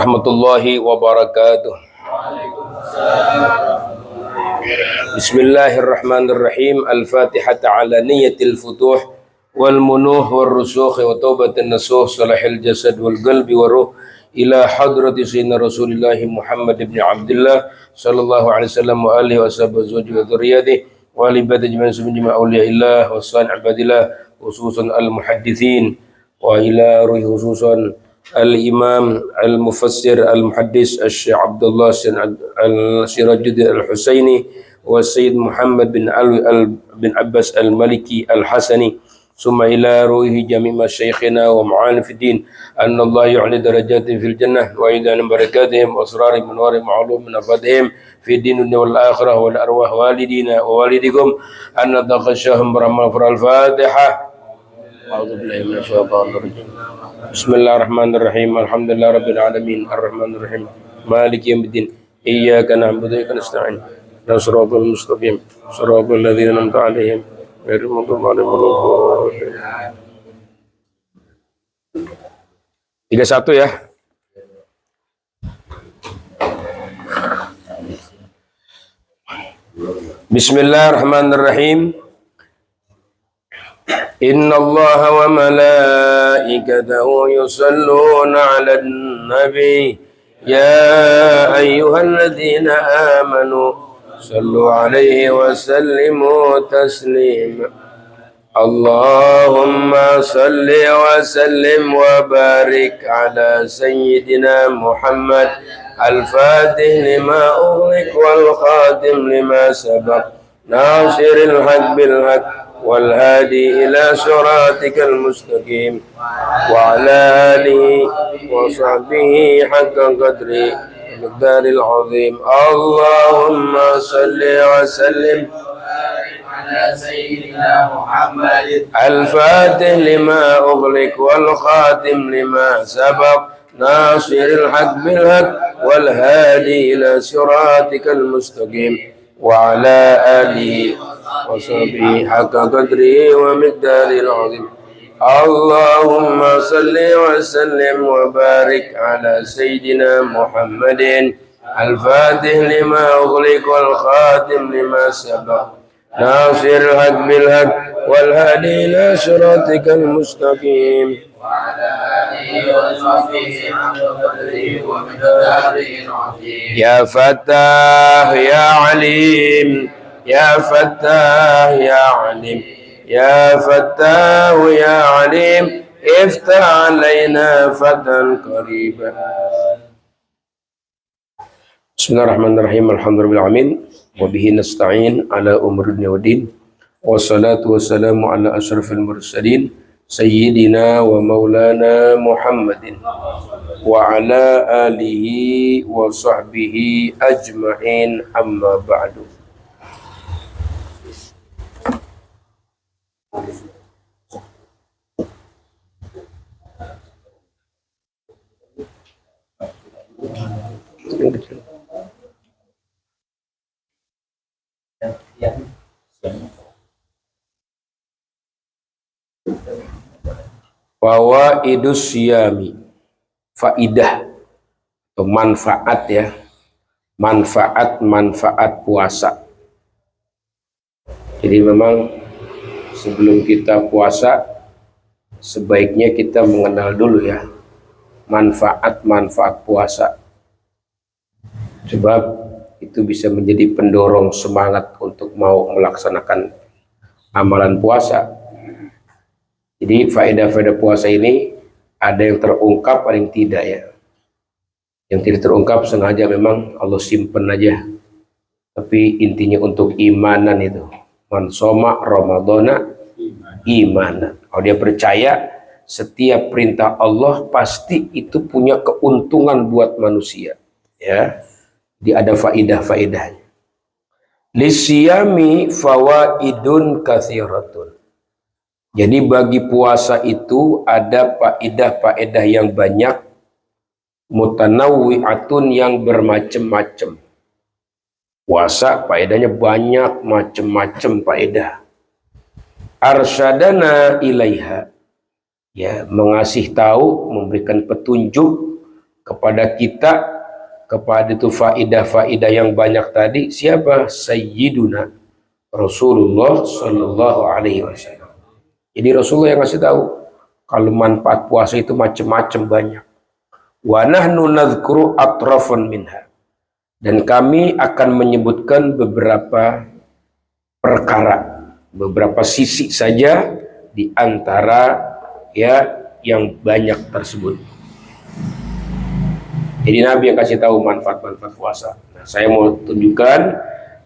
warahmatullahi wabarakatuh. Bismillahirrahmanirrahim. Al-Fatihata ala niyatil futuh wal munuh wal rusukh wa taubatin nasuh salahil jasad wal qalbi wa ruh ila hadrati sayyidina Rasulillahi Muhammad ibn Abdullah sallallahu alaihi wasallam wa alihi wa sahbihi wa dzurriyyatihi wa li badaj man subhanahu awliyaillah wa salih ibadillah khususan al-muhaddithin wa ila ruhi khususan al-imam al-mufassir al-muhaddis Syekh Abdullah al-Sirajuddin al-Husaini wa Sayyid Muhammad bin Alwi bin Abbas al-Maliki al-Hasani summa ila ruhi jami' masyayikhina wa ma'alif din anna Allah yu'li darajatin fil jannah wa idana barakatihim wa asrarihim manwarihim ma'lum min afadihim fi din dunya wal akhirah wal arwah walidina wa walidikum anna taqashahum baramal al-Fatihah. A'udzu billahi minasyaitonir rajim. Bismillahirrahmanirrahim. Alhamdulillah rabbil alamin arrahmanir rahim maliki yaumiddin iyyaka na'budu wa iyyaka nasta'in ihdinas mustaqim shiratal ladzina an'amta 'alaihim ghairil maghdubi 'alaihim waladdallin. 31 ya. Bismillahirrahmanirrahim. Inna Allah wa malaikatahu yusalluna 'alan nabi ya ayyuhalladzina amanu sallu 'alaihi wa sallimu taslima. Allahumma salli wa sallim wa barik ala sayyidina Muhammad al-fatih lima ughliq wal khatim lima sabaq nasiril haq bil haq والهادي إلى صراطك المستقيم وعلى آله وصحبه حق قدره المقدار العظيم. اللهم صل وسلم على سيدنا محمد الفاتح لما أغلق والخاتم لما سبق ناصر الحق بالحق والهادي إلى صراطك المستقيم وعلى آله وصحبه حق قدره ومقداره العظيم. اللهم صل وسلم وبارك على سيدنا محمد الفاتح لما أغلق والخاتم لما سبق ناصر الحق بالحق والهادي إلى صراطك المستقيم وعلى آله وصحبه حق قدره ومقداره العظيم. يا فتاح يا عليم يا فتاح يا عليم يا فتاح يا عليم افتح علينا فتحا قريبا. Bismillahirrahmanirrahim. Alhamdulillah alamin wa bihi nasta'in ala umuri dunya waddin wassalatu wassalamu ala asyrafil mursalin sayyidina wa maulana Muhammadin wa ala alihi wa sahbihi ajma'in amma ba'du. Fawaidus siyami, faidah atau manfaat ya, manfaat puasa. Jadi memang sebelum kita puasa sebaiknya kita mengenal dulu ya manfaat puasa, sebab itu bisa menjadi pendorong semangat untuk mau melaksanakan amalan puasa. Jadi faedah-faedah puasa ini ada yang terungkap, ada yang tidak ya. Yang tidak terungkap sengaja memang Allah simpen aja. Tapi intinya untuk imanan itu. Man soma Ramadana imanan. Kalau dia percaya setiap perintah Allah pasti itu punya keuntungan buat manusia. Ya. Jadi ada faedah-faedahnya. Lisiyami fawaidun katsiratun. Jadi bagi puasa itu ada faedah-faedah yang banyak, mutanawwi'atun yang bermacam-macam. Puasa faedahnya banyak, macam-macam faedah. Arsyadana ilaiha, ya, mengasih tahu, memberikan petunjuk kepada kita, kepada itu faidah-faidah yang banyak tadi. Siapa? Sayyiduna Rasulullah Sallallahu Alaihi Wasallam. Jadi Rasulullah yang ngasih tahu kalau manfaat puasa itu macam-macam banyak. Wa nahnu nadhkuru atrafan minha. Dan kami akan menyebutkan beberapa perkara, beberapa sisi saja di antara ya yang banyak tersebut. Jadi Nabi yang kasih tahu manfaat-manfaat puasa. Nah, saya mau tunjukkan,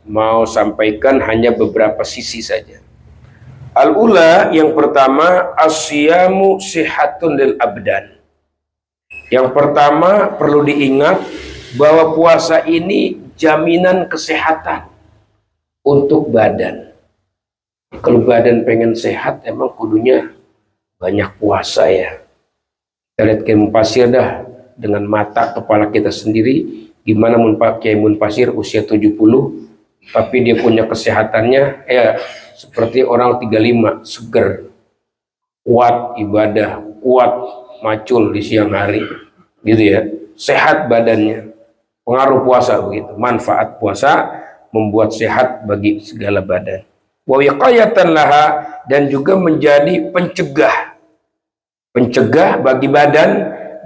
mau sampaikan hanya beberapa sisi saja. Al-ula, yang pertama, asyamu sihatun lil abdan. Yang pertama perlu diingat bahwa puasa ini jaminan kesehatan untuk badan. Kalau badan pengen sehat, emang kudunya banyak puasa ya. Kita lihat Kiai Munfasir dah, dengan mata kepala kita sendiri, gimana Kiai Munfasir usia 70, tapi dia punya kesehatannya ya seperti orang 35, seger, kuat ibadah, kuat macul di siang hari, gitu ya, sehat badannya. Pengaruh puasa begitu, manfaat puasa membuat sehat bagi segala badan. Wa wiqayatan laha, dan juga menjadi pencegah bagi badan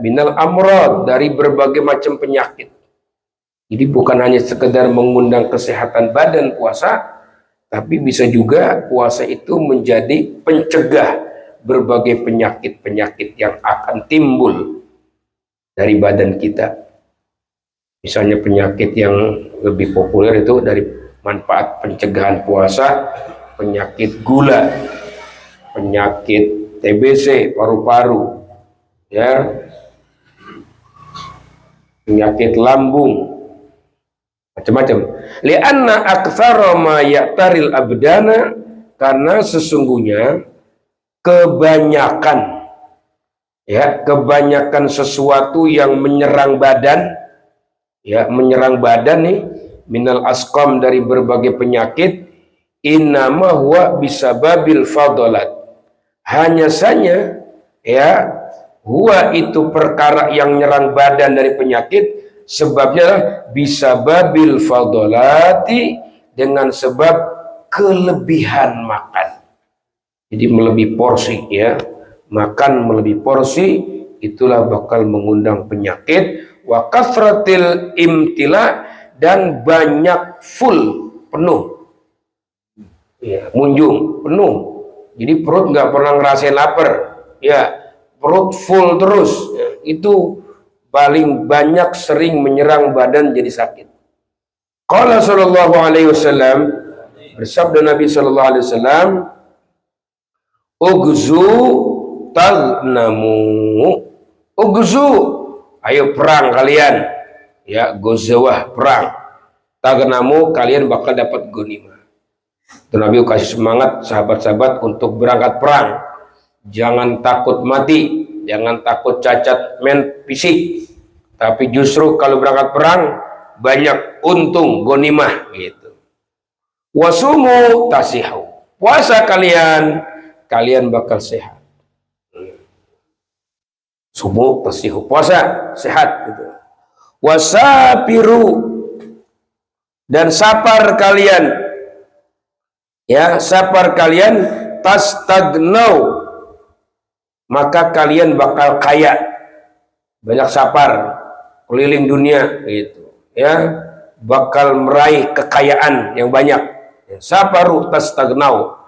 minal amrad, dari berbagai macam penyakit. Jadi bukan hanya sekedar mengundang kesehatan badan puasa, tapi bisa juga puasa itu menjadi pencegah berbagai penyakit-penyakit yang akan timbul dari badan kita. Misalnya penyakit yang lebih populer itu dari manfaat pencegahan puasa, penyakit gula, penyakit TBC, paru-paru, ya, penyakit lambung, macam-macam. Lianna aktsara ma ya'taril abdana, karena sesungguhnya kebanyakan sesuatu yang menyerang badan, ya, menyerang badan nih, minal asqam, dari berbagai penyakit, innama huwa bisababil fadalat, hanya saja ya, huwa itu perkara yang menyerang badan dari penyakit, sebabnya bisababil fadalati, dengan sebab kelebihan makan. Jadi melebihi porsi ya, makan melebihi porsi, itulah bakal mengundang penyakit. Wa kathratil imtila, dan banyak full, penuh ya, munjung, penuh. Jadi perut nggak pernah ngerasain lapar ya, perut full terus ya, itu paling banyak sering menyerang badan jadi sakit. Qala sallallahu alaihi wasallam, bersabda Nabi sallallahu alaihi wasallam, ugzu tagnamu, ugzu, ayo perang kalian ya, gozawah, perang, tagnamu, kalian bakal dapat ghanimah. Itu Nabi kasih semangat sahabat-sahabat untuk berangkat perang. Jangan takut mati, jangan takut cacat fisik, tapi justru kalau berangkat perang banyak untung, ghanimah gitu. Wasumu tasihu, puasa kalian bakal sehat. Subuh tasihu, puasa sehat gitu. Wasapiru, dan sapar kalian ya, sapar kalian, tastagnau, maka kalian bakal kaya. Banyak sapar keliling dunia gitu ya, bakal meraih kekayaan yang banyak ya. Saparu tastagnau,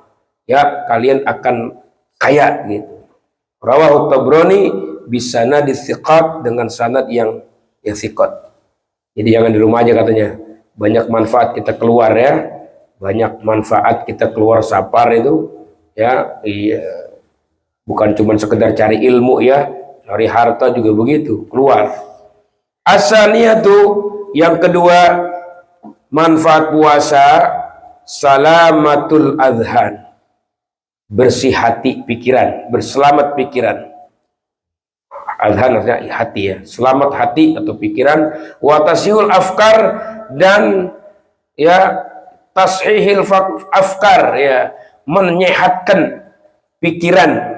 ya, kalian akan kaya gitu. Rawahu Tabrani bisanad thiqat, dengan sanad yang thiqat. Jadi jangan di rumah aja katanya, banyak manfaat kita keluar ya, banyak manfaat kita keluar sapar itu ya, iya. Bukan cuma sekedar cari ilmu ya, cari harta juga begitu, keluar. Asaniyatu, yang kedua, manfaat puasa, salamatul adhan, bersih hati pikiran, berselamat pikiran. Adhan artinya hati ya, selamat hati atau pikiran. Wa tasihul afkar, dan ya tashihil afkar ya, menyehatkan pikiran.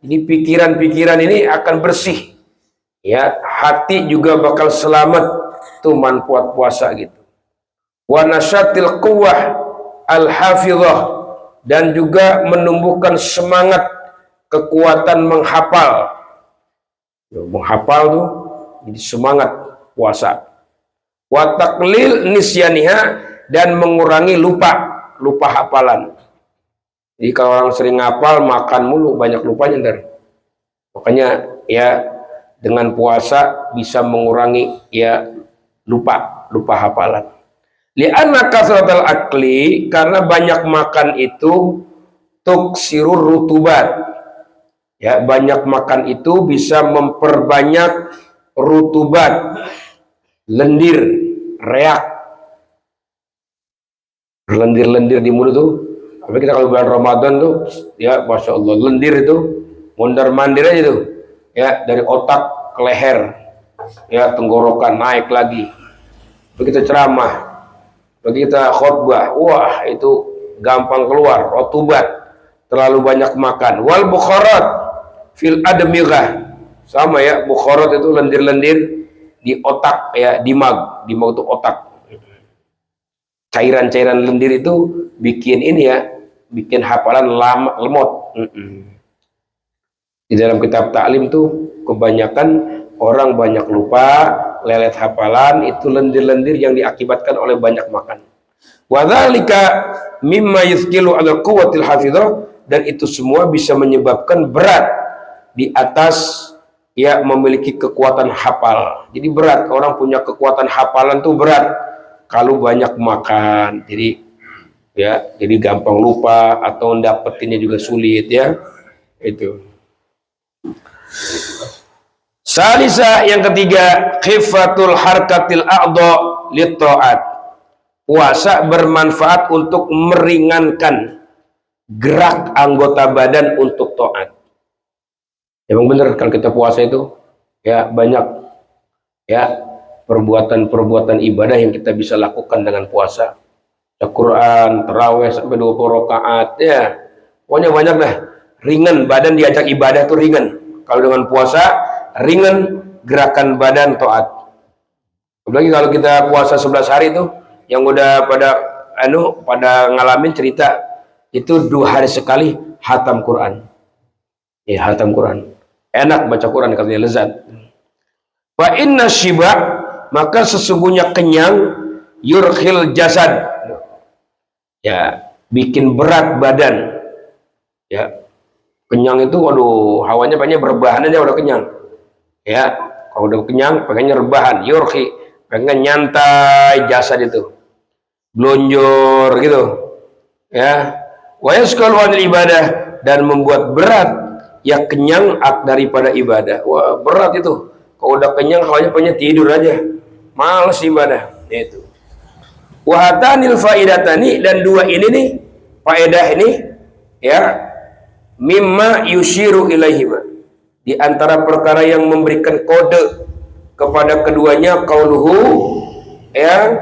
Ini pikiran-pikiran ini akan bersih Ya, hati juga bakal selamat tuh manfaat puasa gitu. Wa nasyatil quwwah al-hafizah, dan juga menumbuhkan semangat kekuatan menghafal. Menghafal tuh jadi semangat puasa. Wa taqlil nisyaniha, dan mengurangi lupa hafalan. Jadi kalau orang sering ngapal, makan mulu, banyak lupanya ntar. Makanya ya dengan puasa bisa mengurangi ya lupa hafalan. Li'anna kasratal akli, karena banyak makan itu tuksirur rutubat. Ya, banyak makan itu bisa memperbanyak rutubat, lendir, reak. Lendir-lendir di mulut tuh. Tapi kita kalau bulan Ramadan tuh, ya Masya Allah, lendir itu mondar-mandir aja tuh. Ya, dari otak ke leher. Ya, tenggorokan naik lagi. Begitu ceramah, begitu kita khutbah, wah itu gampang keluar, rutubat, terlalu banyak makan. Wal bukharat fil admighah, sama ya, bukharat itu lendir-lendir di otak ya, dimag itu otak. Cairan-cairan lendir itu bikin ini ya, bikin hafalan lemot. Di dalam kitab taklim tuh kebanyakan orang banyak lupa, lelet hafalan, itu lendir-lendir yang diakibatkan oleh banyak makan. Wadzalika mimma yuthqilu ala quwwatil hafizah, dan itu semua bisa menyebabkan berat di atas ya memiliki kekuatan hafal. Jadi berat, orang punya kekuatan hafalan tuh berat kalau banyak makan. Jadi gampang lupa atau dapetinnya juga sulit ya. Itu. Salisa, yang ketiga, khifatul harkatil a'dha lit ta'at. Puasa bermanfaat untuk meringankan gerak anggota badan untuk taat. Emang benar kalau kita puasa itu ya banyak ya perbuatan-perbuatan ibadah yang kita bisa lakukan dengan puasa. Al-Quran, terawih sampai 20 rakaat ya. Pokoknya banyak dah. Ringan, badan diajak ibadah tuh ringan. Kalau dengan puasa ringan gerakan badan taat. Apalagi kalau kita puasa 11 hari tuh, yang udah pada ngalamin cerita itu 2 hari sekali hatam Quran. Ya, hatam Quran. Enak baca Quran, katanya lezat. Fa inna syiba, maka sesungguhnya kenyang, yurkhil jasad, ya bikin berat badan. Ya, kenyang itu waduh, hawanya banyak berbahan aja udah kenyang. Ya, kalau udah kenyang pengennya rebahan, yurhi, pengen nyantai jasad itu, blonjor gitu. Ya, wa yaskalu anil ibadah, dan membuat berat ya kenyang daripada ibadah. Wah, berat itu. Kalau udah kenyang hawanya pengen tidur aja, males ibadah. Itu. Wahatanil faidatani, dan 2 ini nih faedah ini ya mimma yushiru ilaihima, di antara perkara yang memberikan kode kepada keduanya, qauluhu ya,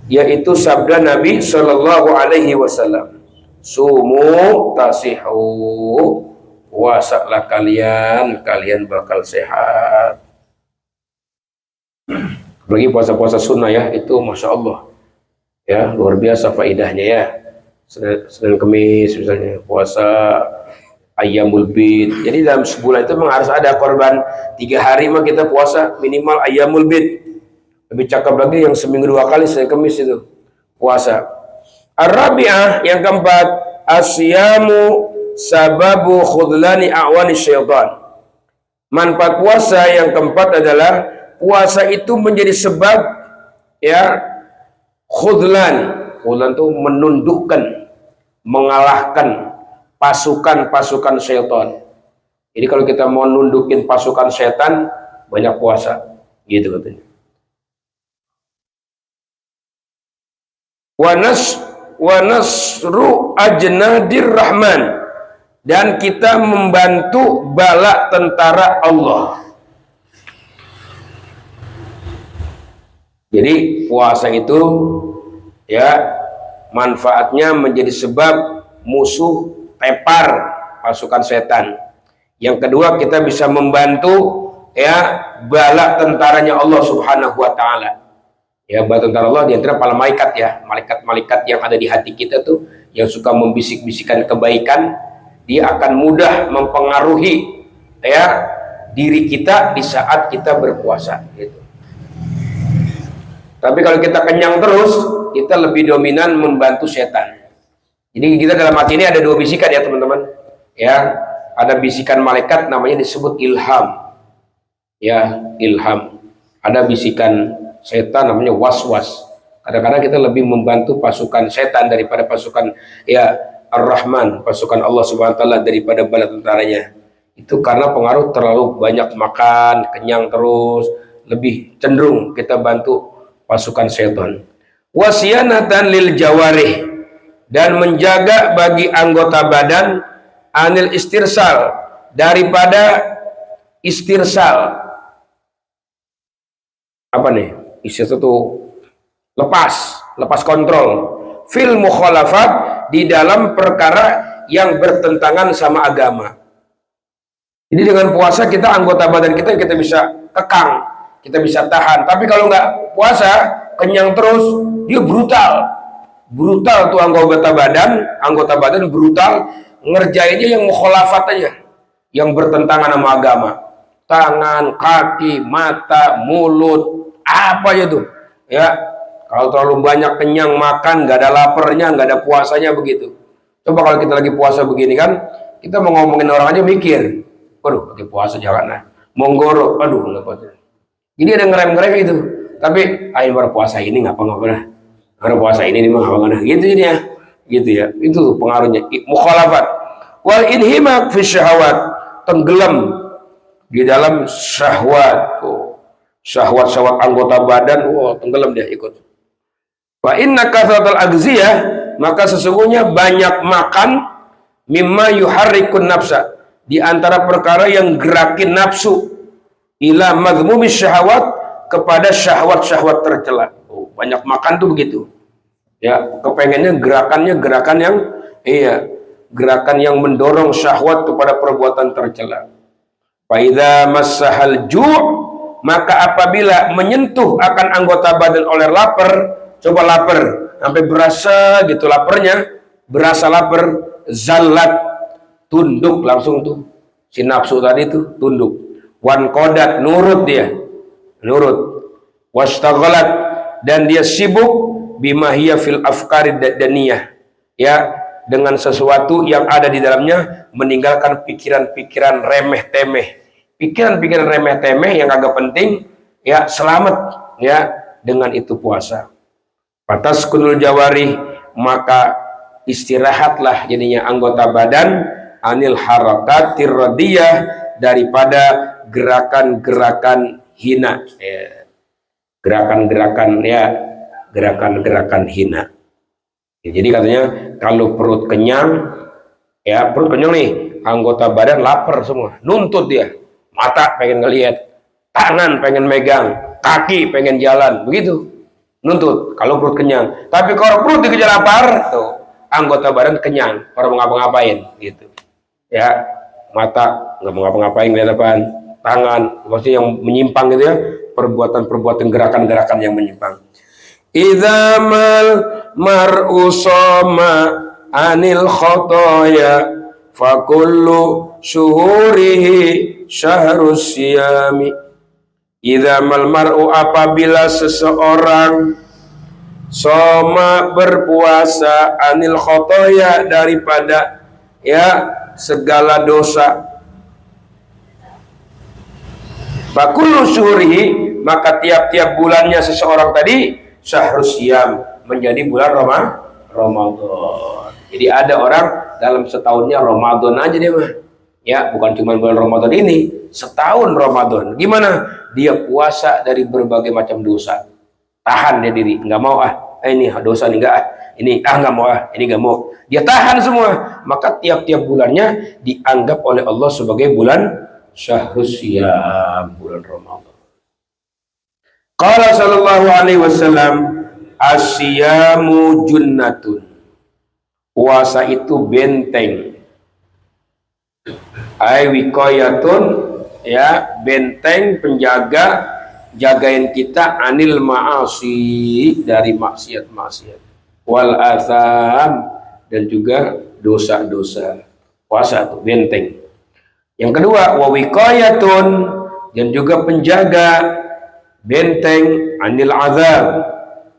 yaitu sabda Nabi Shallallahu Alaihi Wasallam, sumu tasihu, puasalah kalian bakal sehat. Bagi puasa-puasa sunnah ya, itu Masya Allah ya, luar biasa faedahnya ya. Senin Kemis misalnya puasa Ayyamul Bid. Jadi dalam sebulan itu memang harus ada korban. 3 hari mah kita puasa minimal Ayyamul Bid. Lebih cakep lagi yang seminggu 2 kali Senin Kemis itu puasa. Ar-Rabi'ah, yang keempat, asyamu sababu khudlani a'wani syaitan. Manfaat puasa yang keempat adalah puasa itu menjadi sebab ya khudlan. Khudlan itu menundukkan, mengalahkan pasukan-pasukan syaitan. Jadi kalau kita mau nundukin pasukan setan, banyak puasa, gitu katanya. Wa nasru ajnadir rahman, dan kita membantu bala tentara Allah. Jadi puasa itu ya manfaatnya menjadi sebab musuh tepar pasukan setan. Yang kedua, kita bisa membantu ya bala tentaranya Allah Subhanahu wa taala. Ya, bala tentara Allah di antara para malaikat ya, malaikat-malaikat yang ada di hati kita tuh yang suka membisik-bisikan kebaikan, dia akan mudah mempengaruhi ya diri kita di saat kita berpuasa gitu. Tapi kalau kita kenyang terus, kita lebih dominan membantu setan. Jadi kita dalam hati ini ada dua bisikan ya teman-teman. Ya, ada bisikan malaikat namanya disebut ilham. Ya, ilham. Ada bisikan setan namanya was-was. Kadang-kadang kita lebih membantu pasukan setan daripada pasukan ya Ar-Rahman, pasukan Allah Subhanahu wa taala daripada bala tentaranya. Itu karena pengaruh terlalu banyak makan, kenyang terus, lebih cenderung kita bantu pasukan setan. Wasyanatan lil jawarih, dan menjaga bagi anggota badan anil istirsal, daripada istirsal. Apa nih? Istirsal itu lepas kontrol. Fil mukhalafat, di dalam perkara yang bertentangan sama agama. Jadi dengan puasa kita anggota badan kita bisa kekang, kita bisa tahan. Tapi kalau nggak puasa, kenyang terus, dia brutal tuh anggota badan brutal, ngerjainnya yang mukhalafat aja, yang bertentangan sama agama. Tangan, kaki, mata, mulut, apa aja tuh ya. Kalau terlalu banyak kenyang makan, nggak ada laparnya, nggak ada puasanya begitu. Coba kalau kita lagi puasa begini kan, kita mau ngomongin orang aja mikir, waduh lagi puasa jangan lah, monggoro, aduh nggak puasa. Jadi ada ngerem itu. Tapi ayo baru puasa ini nggak apa-apa, baru puasa ini mah apa-apa gitu ya, gitu ya. Itu pengaruhnya mukhalafat. Wal inhimak fi syahwat, tenggelam di dalam syahwat. Syahwat anggota badan, tenggelam dia ikut. Fa inna kathratal agziyah, maka sesungguhnya banyak makan, mimma yuharrikun nafsa, di antara perkara yang gerakin nafsu, ila madhmumis syahwat, kepada syahwat-syahwat tercela. Banyak makan tuh begitu. Ya, kepengennya gerakan yang mendorong syahwat kepada perbuatan tercela. Fa idza massahal ju', maka apabila menyentuh akan anggota badan oleh lapar, coba lapar sampai berasa gitu laparnya, berasa lapar, zallat, tunduk langsung tuh si nafsu tadi tuh tunduk. Wan qodat, nurut dia, nurut. Wastaghalat, dan dia sibuk bima hiya fil afkari daniyah, ya, dengan sesuatu yang ada di dalamnya, meninggalkan pikiran-pikiran remeh-temeh. Pikiran-pikiran remeh-temeh yang agak penting, ya, selamat ya dengan itu puasa. Patas kunul jawari, maka istirahatlah jadinya anggota badan anil harakatir radiyah, daripada gerakan-gerakan hina, ya. Gerakan-gerakan hina. Ya, jadi katanya kalau perut kenyang, ya perut kenyang nih, anggota badan lapar semua, nuntut dia. Mata pengen ngelihat, tangan pengen megang, kaki pengen jalan, begitu. Nuntut kalau perut kenyang. Tapi kalau perut dikejar lapar, tuh anggota badan kenyang, orang mau ngapa-ngapain gitu. Ya, mata nggak mau ngapa-ngapain, lihat apaan? Tangan, maksudnya yang menyimpang gitu ya, perbuatan-perbuatan gerakan-gerakan yang menyimpang. Idzamal mar'u soma anil khotoya fakullu syuhurihi syahrus siyami. Idzamal mar'u, apabila seseorang soma berpuasa anil khotoya, daripada ya segala dosa, fakullu syuhurihi, maka tiap-tiap bulannya seseorang tadi syahrus siyam, menjadi bulan Ramadan. Jadi ada orang dalam setahunnya Ramadan aja dia mah. Ya, bukan cuma bulan Ramadan ini, setahun Ramadan. Gimana? Dia puasa dari berbagai macam dosa. Tahan dia diri, nggak mau ini dosa nih enggak, ini nggak mau ini nggak mau. Dia tahan semua. Maka tiap-tiap bulannya dianggap oleh Allah sebagai bulan syahrus siyam, bulan Ramadan. Qala sallallahu alaihi wasallam, asyamu junnatun. Puasa itu benteng. Ai wiqayatun ya, benteng penjaga, jagain kita anil ma'asi, dari maksiat-maksiat, wal atham, dan juga dosa-dosa. Puasa itu benteng. Yang kedua, wa wiqayatun, dan juga penjaga, benteng anil azab,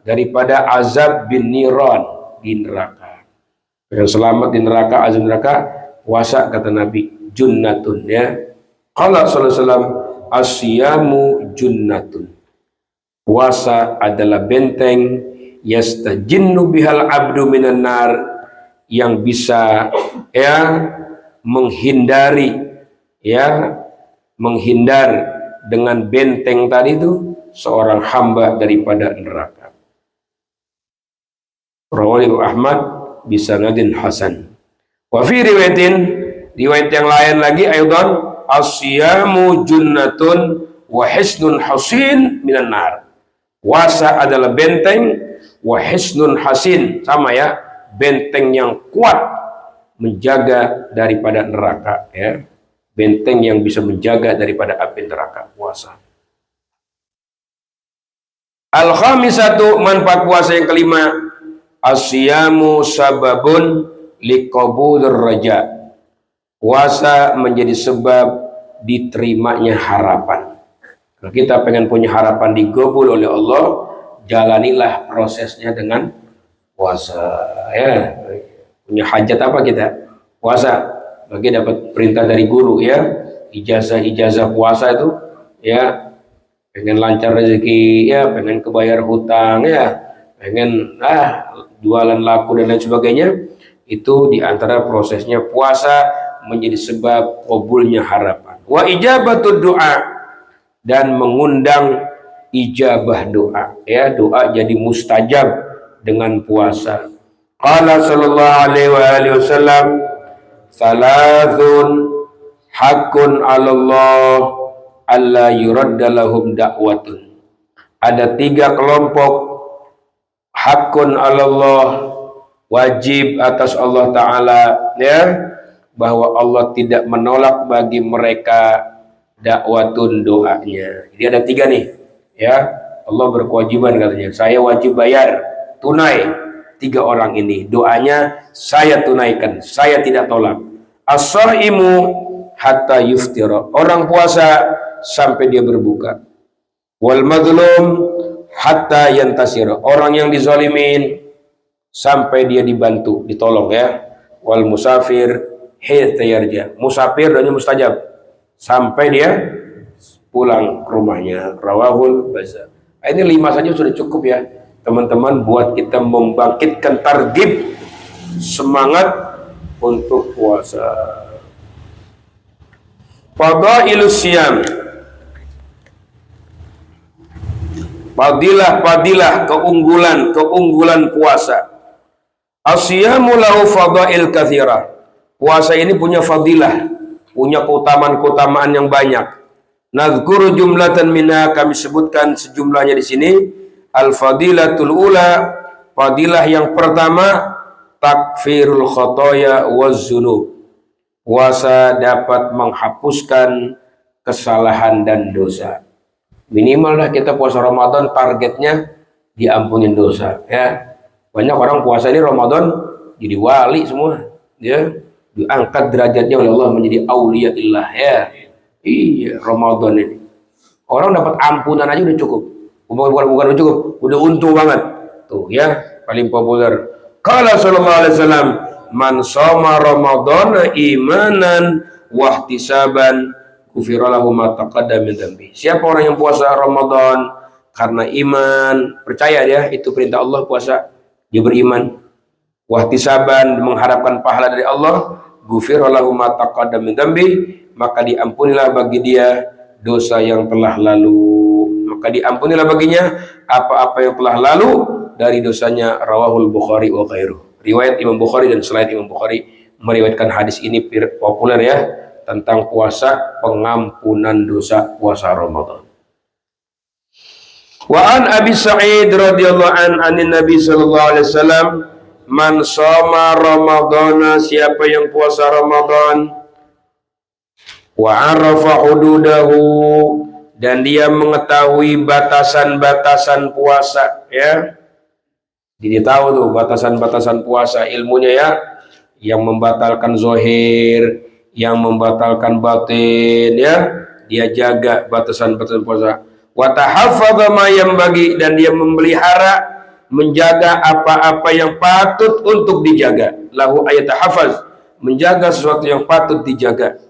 daripada azab bin niran, di neraka. Yang selamat di neraka, azab neraka, puasa kata Nabi, junnatun, ya. Qala sallallahu alaihi wasallam, asyamu junnatun. Puasa adalah benteng, yastajinnu bihal abdu minan nar, yang bisa, ya, menghindari, ya, menghindar dengan benteng tadi itu seorang hamba daripada neraka. Rawahu Ahmad bisanadin hasan. Wa fi riwayatin, riwayat yang lain lagi, aydan asyamu junnatun wa hisnun hasin minan nar. Puasa adalah benteng, wa hisnun hasin, sama ya, benteng yang kuat menjaga daripada neraka, ya. Benteng yang bisa menjaga daripada api neraka, puasa. Al-khamisatu, manfaat puasa yang kelima, asyamu sababun liqabulir raja. Puasa menjadi sebab diterimanya harapan. Kalau kita pengen punya harapan digabul oleh Allah, jalanilah prosesnya dengan puasa, ya. Punya hajat apa kita? Puasa. Bagi dapat perintah dari guru, ya, ijazah puasa itu, ya, pengen lancar rezeki, ya, pengen kebayar hutang, ya, pengen jualan laku dan lain sebagainya, itu diantara prosesnya puasa menjadi sebab kabulnya harapan. Wa ijabatud doa, dan mengundang ijabah doa, ya, doa jadi mustajab dengan puasa. Qala sallallahu alaihi wasallam, salasun hakun 'alallah alla yuradda lahum da'watun. Ada 3 kelompok hakun 'alallah, wajib atas Allah Ta'ala, ya, bahwa Allah tidak menolak bagi mereka dakwatun, doanya. Jadi ada 3 nih, ya. Allah berkewajiban katanya, saya wajib bayar tunai 3 orang ini, doanya saya tunaikan, saya tidak tolak. As-shaimu hatta yuftira, orang puasa sampai dia berbuka. Wal madlum hatta yantasira, orang yang dizalimin sampai dia dibantu, ditolong, ya. Wal musafir hatta yarja, musafir doanya mustajab sampai dia pulang ke rumahnya. Rawahul Bazzar. Ini 5 saja sudah cukup, ya, teman-teman, buat kita membangkitkan targib semangat untuk puasa. Fadailus siyam, fadilah, keunggulan puasa. Asyamu lahu fadail katsirah. Puasa ini punya fadilah, punya keutamaan yang banyak. Nazkuru jumlatan minha, kami sebutkan sejumlahnya di sini. Al-fadilatul ula, fadilah yang pertama, takfirul khotoya wazzunub. Puasa dapat menghapuskan kesalahan dan dosa. Minimal lah kita puasa Ramadan targetnya diampunin dosa, ya. Banyak orang puasa ini Ramadan jadi wali semua, ya, diangkat derajatnya oleh Allah menjadi auliyaillah, ya. Iya, Ramadan ini orang dapat ampunan aja udah cukup. Bukan cukup, udah untung banget. Tuh, ya, paling populer. Qala sallallahu alaihi wasallam, man shoma ramadhana imanan wa ihtisaban ghufira lahu ma taqaddama min dhanbi. Siapa orang yang puasa Ramadan karena iman, percaya dia itu perintah Allah puasa, dia beriman, wa ihtisaban, mengharapkan pahala dari Allah, ghufira lahu ma taqaddama min dhanbi, maka diampunilah bagi dia dosa yang telah lalu. Maka diampunilah baginya apa-apa yang telah lalu dari dosanya. Rawahul Bukhari wa ghairuh. Riwayat Imam Bukhari dan selain Imam Bukhari meriwayatkan hadis ini populer, ya, tentang puasa pengampunan dosa, puasa Ramadan. Wa an Abi Sa'id radhiyallahu anin Nabi sallallahu alaihi wasallam, man shoma Ramadhana, siapa yang puasa Ramadan, wa arafa hududahu, dan dia mengetahui batasan-batasan puasa, ya. Jadi tahu tuh batasan-batasan puasa, ilmunya ya, yang membatalkan zohir, yang membatalkan batin, ya, dia jaga batasan-batasan puasa. Wa tahaffadha ma yanbaghi, dan dia memelihara, menjaga apa-apa yang patut untuk dijaga. Lahu ayatahafaz, menjaga sesuatu yang patut dijaga.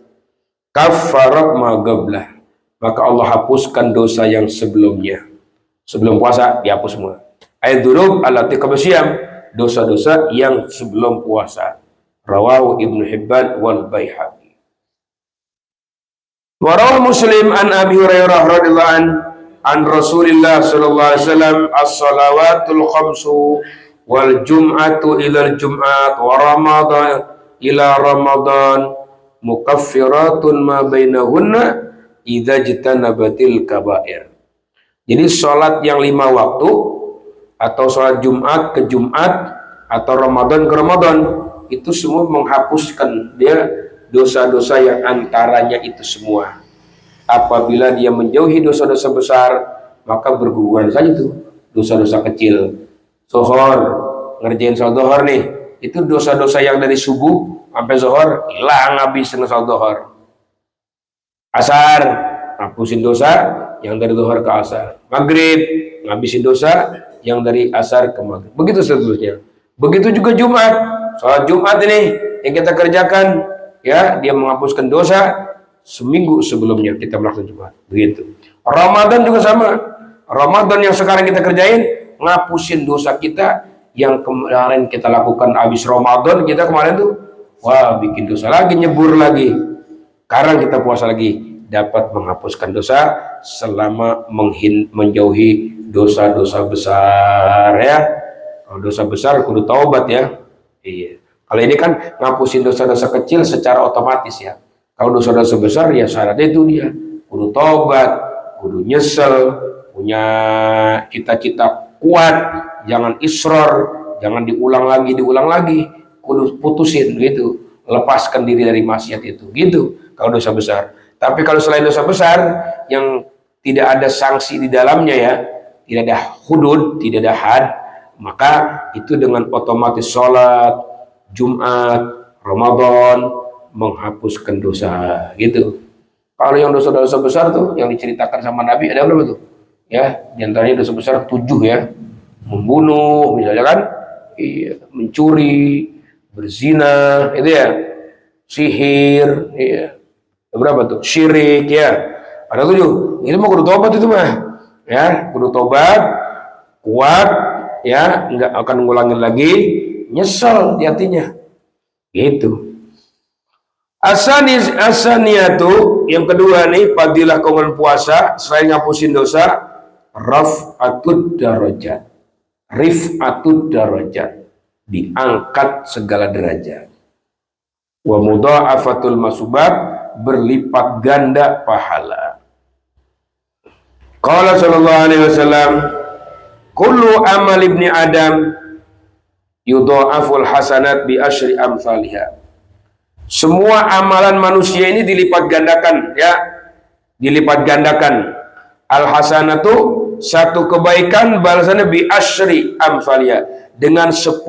Kaffarat ma qablah, maka Allah hapuskan dosa yang sebelumnya. Sebelum puasa dihapus semua. Aidzurub allati qabla syiyam, dosa-dosa yang sebelum puasa. Rawahu Ibnu Hibban wal Baihaqi. Wa rawahu Muslim an Abi Hurairah radhiyallahu an Rasulillah sallallahu alaihi wasallam as-salawatul khamsu wal jum'atu ila al-jum'at wa ramadan ila ramadan mukaffiratun ma bainahunna idza jtanabatil kaba'ir. Jadi salat yang 5 waktu atau salat Jumat ke Jumat atau Ramadan ke Ramadan itu semua menghapuskan dia dosa-dosa yang antaranya itu semua. Apabila dia menjauhi dosa-dosa besar, maka berguguran saja tuh dosa-dosa kecil. Zuhur, ngerjain salat zuhur nih, itu dosa-dosa yang dari subuh sampai zuhur hilang habis dengan salat zuhur. Asar, hapusin dosa yang dari zuhur ke asar. Maghrib, ngabisin dosa yang dari asar ke maghrib. Begitu seterusnya. Begitu juga Jumat. Salat Jumat ini yang kita kerjakan, ya, dia menghapuskan dosa seminggu sebelumnya kita melaksanakan Jumat. Begitu. Ramadan juga sama. Ramadan yang sekarang kita kerjain ngapusin dosa kita yang kemarin kita lakukan habis Ramadan. Kita kemarin tuh wah bikin dosa lagi, nyebur lagi. Sekarang kita puasa lagi, dapat menghapuskan dosa selama menjauhi dosa-dosa besar, ya. Kalau dosa besar kudu taubat, ya. Iya. Kalau ini kan ngapusin dosa-dosa kecil secara otomatis, ya. Kalau dosa-dosa besar ya syaratnya itu dia kudu taubat, kudu nyesel, punya cita-cita kuat, jangan israr, jangan diulang lagi, kudu putusin gitu, lepaskan diri dari maksiat itu, gitu. Kalau dosa besar. Tapi kalau selain dosa besar yang tidak ada sanksi di dalamnya, ya, tidak ada hudud, tidak ada had, maka itu dengan otomatis sholat Jumat, Ramadan menghapuskan dosa, gitu. Kalau yang dosa-dosa besar tuh yang diceritakan sama Nabi ada berapa tuh? Ya, diantaranya dosa besar 7, ya. Membunuh, misalnya kan, iya, mencuri, berzina, itu ya, sihir, iya. Berapa tuh? Syirik, ya. Ada 7. Itu mau kudu tobat itu mah. Ya, kudu tobat, kuat, ya, enggak akan ngulangin lagi, nyesel di hatinya. Gitu. Asaniyatu, yang kedua nih, fadilah keutamaan puasa selain ngapusin dosa, raf'atud darajat. Rif'atud darajat, diangkat segala derajat. Wa mudha'afatul masubat, berlipat ganda pahala. Qala sallallahu alaihi wasallam, kullu amal ibni Adam yudha'aful hasanat bi asyri amsalihha. Semua amalan manusia ini dilipat gandakan, ya. Dilipat gandakan. Al hasanatu, satu kebaikan balasannya bi asyri amsalihha, dengan 10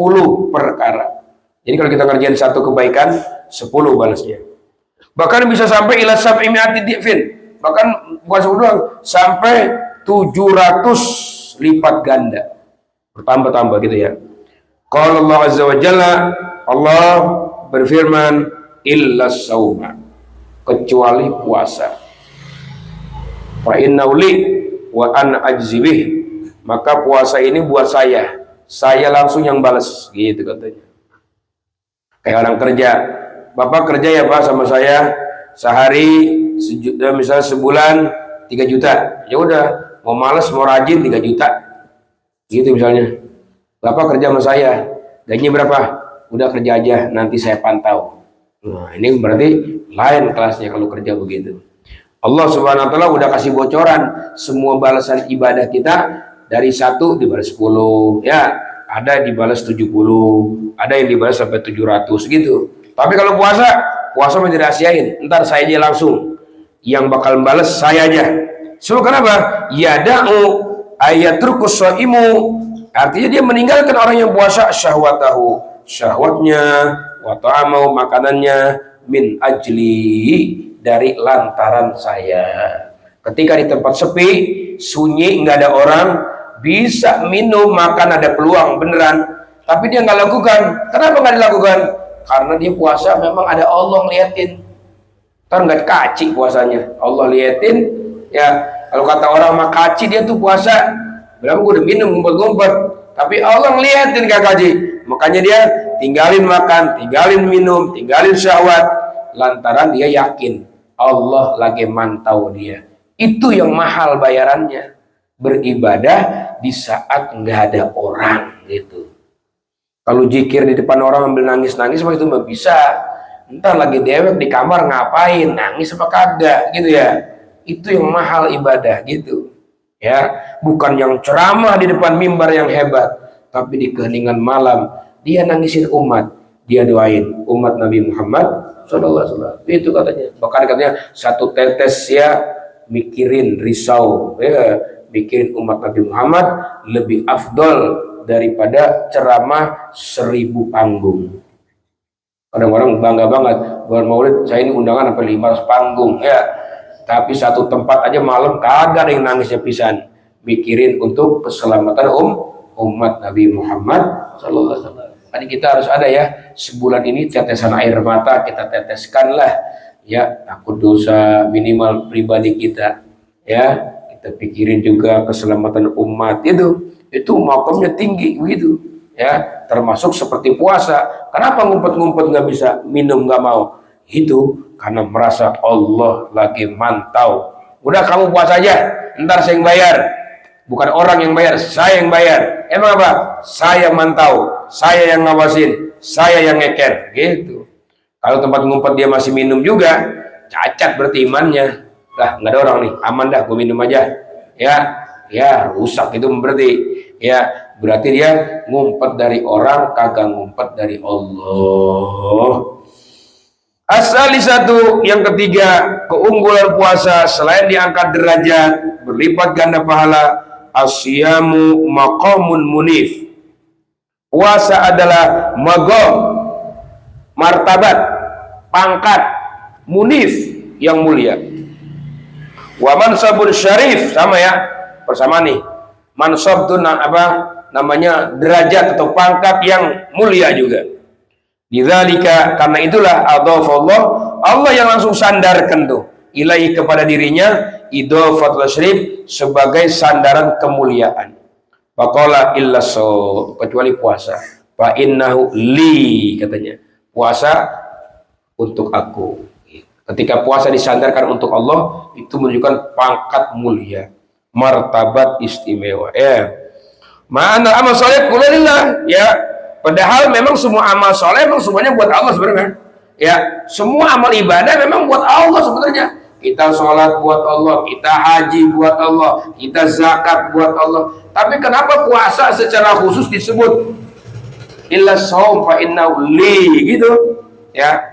perkara. Jadi kalau kita ngerjain satu kebaikan, 10 balasnya. Bahkan bisa sampai ila sab'i mi'ati di'fin. Bahkan bukan 10 doang, sampai 700 lipat ganda. Bertambah-tambah gitu, ya. Qala Allah azza wa jalla, Allah berfirman, illa sauma, kecuali puasa. Fa innahu li wa ana ajzibih, maka puasa ini buat saya langsung yang balas, gitu katanya. Kayak orang kerja, Bapak kerja ya Pak sama saya sehari misalnya sebulan 3 juta, ya udah, mau males mau rajin 3 juta, gitu misalnya. Bapak kerja sama saya, gajinya berapa? Udah kerja aja, nanti saya pantau. Nah, ini berarti lain kelasnya kalau kerja begitu. Allah Subhanahu wa taala udah kasih bocoran semua balasan ibadah kita, dari 1 dibalas 10, ya. Ada dibalas 70, ada yang dibalas sampai 700 gitu. Tapi kalau puasa mah dirahasiain. Ntar saya aja langsung. yang bakal balas saya aja. So kenapa? Yada'u ayatrukus shaimu, artinya dia meninggalkan orang yang puasa syahwatahu, syahwatnya, wa ta'amahu, makanannya, min ajli, dari lantaran saya. Ketika di tempat sepi, sunyi, nggak ada orang, bisa minum, makan, ada peluang beneran, tapi dia nggak lakukan. Kenapa nggak dilakukan? Karena dia puasa memang ada Allah ngeliatin. Ntar nggak kaci puasanya, Allah liatin ya. Kalau kata orang mah kaci, dia tuh puasa, berapa gue udah minum ngumpet-ngumpet, tapi Allah ngeliatin gak kaji, makanya dia tinggalin makan, tinggalin minum, tinggalin syahwat, lantaran dia yakin Allah lagi mantau dia. Itu yang mahal bayarannya, beribadah di saat nggak ada orang gitu. Kalau zikir di depan orang ambil nangis-nangis itu nggak bisa. Ntar lagi dewek di kamar ngapain, nangis apa kagak gitu ya. Itu yang mahal ibadah gitu ya, bukan yang ceramah di depan mimbar yang hebat, tapi di keheningan malam dia nangisin umat, dia doain umat Nabi Muhammad SAW. Itu katanya, bahkan katanya satu tetes ya mikirin risau ya, mikirin umat Nabi Muhammad lebih afdol daripada ceramah 1000 panggung. Kadang-kadang bangga banget buat maulid, saya ini undangan sampai 500 panggung ya, tapi satu tempat aja malam kagak ada yang nangisnya pisan, mikirin untuk keselamatan umat Nabi Muhammad SAW. Jadi kita harus ada ya, sebulan ini tetesan air mata kita teteskanlah ya, takut dosa minimal pribadi kita ya, kita pikirin juga keselamatan umat. Itu makomnya tinggi begitu ya, termasuk seperti puasa. Kenapa ngumpet-ngumpet nggak bisa minum, nggak mau? Itu karena merasa Allah lagi mantau. Udah kamu puasa aja, ntar saya yang bayar. Bukan orang yang bayar, saya yang bayar. Emang apa? Saya mantau, saya yang ngawasin, saya yang ngeker gitu. Kalau tempat ngumpet dia masih minum juga, cacat berarti imannya. Lah nggak ada orang nih, aman dah, gue minum aja ya rusak itu berarti ya, berarti dia ngumpet dari orang, kagak ngumpet dari Allah. As-salisatu, yang ketiga, keunggulan puasa selain diangkat derajat, berlipat ganda pahala, asyamu maqamun munif. Puasa adalah maqam, martabat, pangkat, munif yang mulia. Wa mansabun syarif, sama ya, bersama nih. Mansab itu namanya derajat atau pangkat yang mulia juga. Didzalika, karena itulah Allah yang langsung sandarkan tuh ilahi kepada dirinya idhofatul tasyrif sebagai sandaran kemuliaan. Faqala illa shaum, kecuali puasa. Fa innahu li, katanya. Puasa untuk aku. Ketika puasa disandarkan untuk Allah, itu menunjukkan pangkat mulia, martabat istimewa ya. Ma'ana amal saleh kulillah ya. Padahal memang semua amal soleh memang semuanya buat Allah sebenarnya. Ya, semua amal ibadah memang buat Allah sebenarnya. Kita sholat buat Allah, kita haji buat Allah, kita zakat buat Allah. Tapi kenapa puasa secara khusus disebut illa shaum fa innahu li gitu? Ya.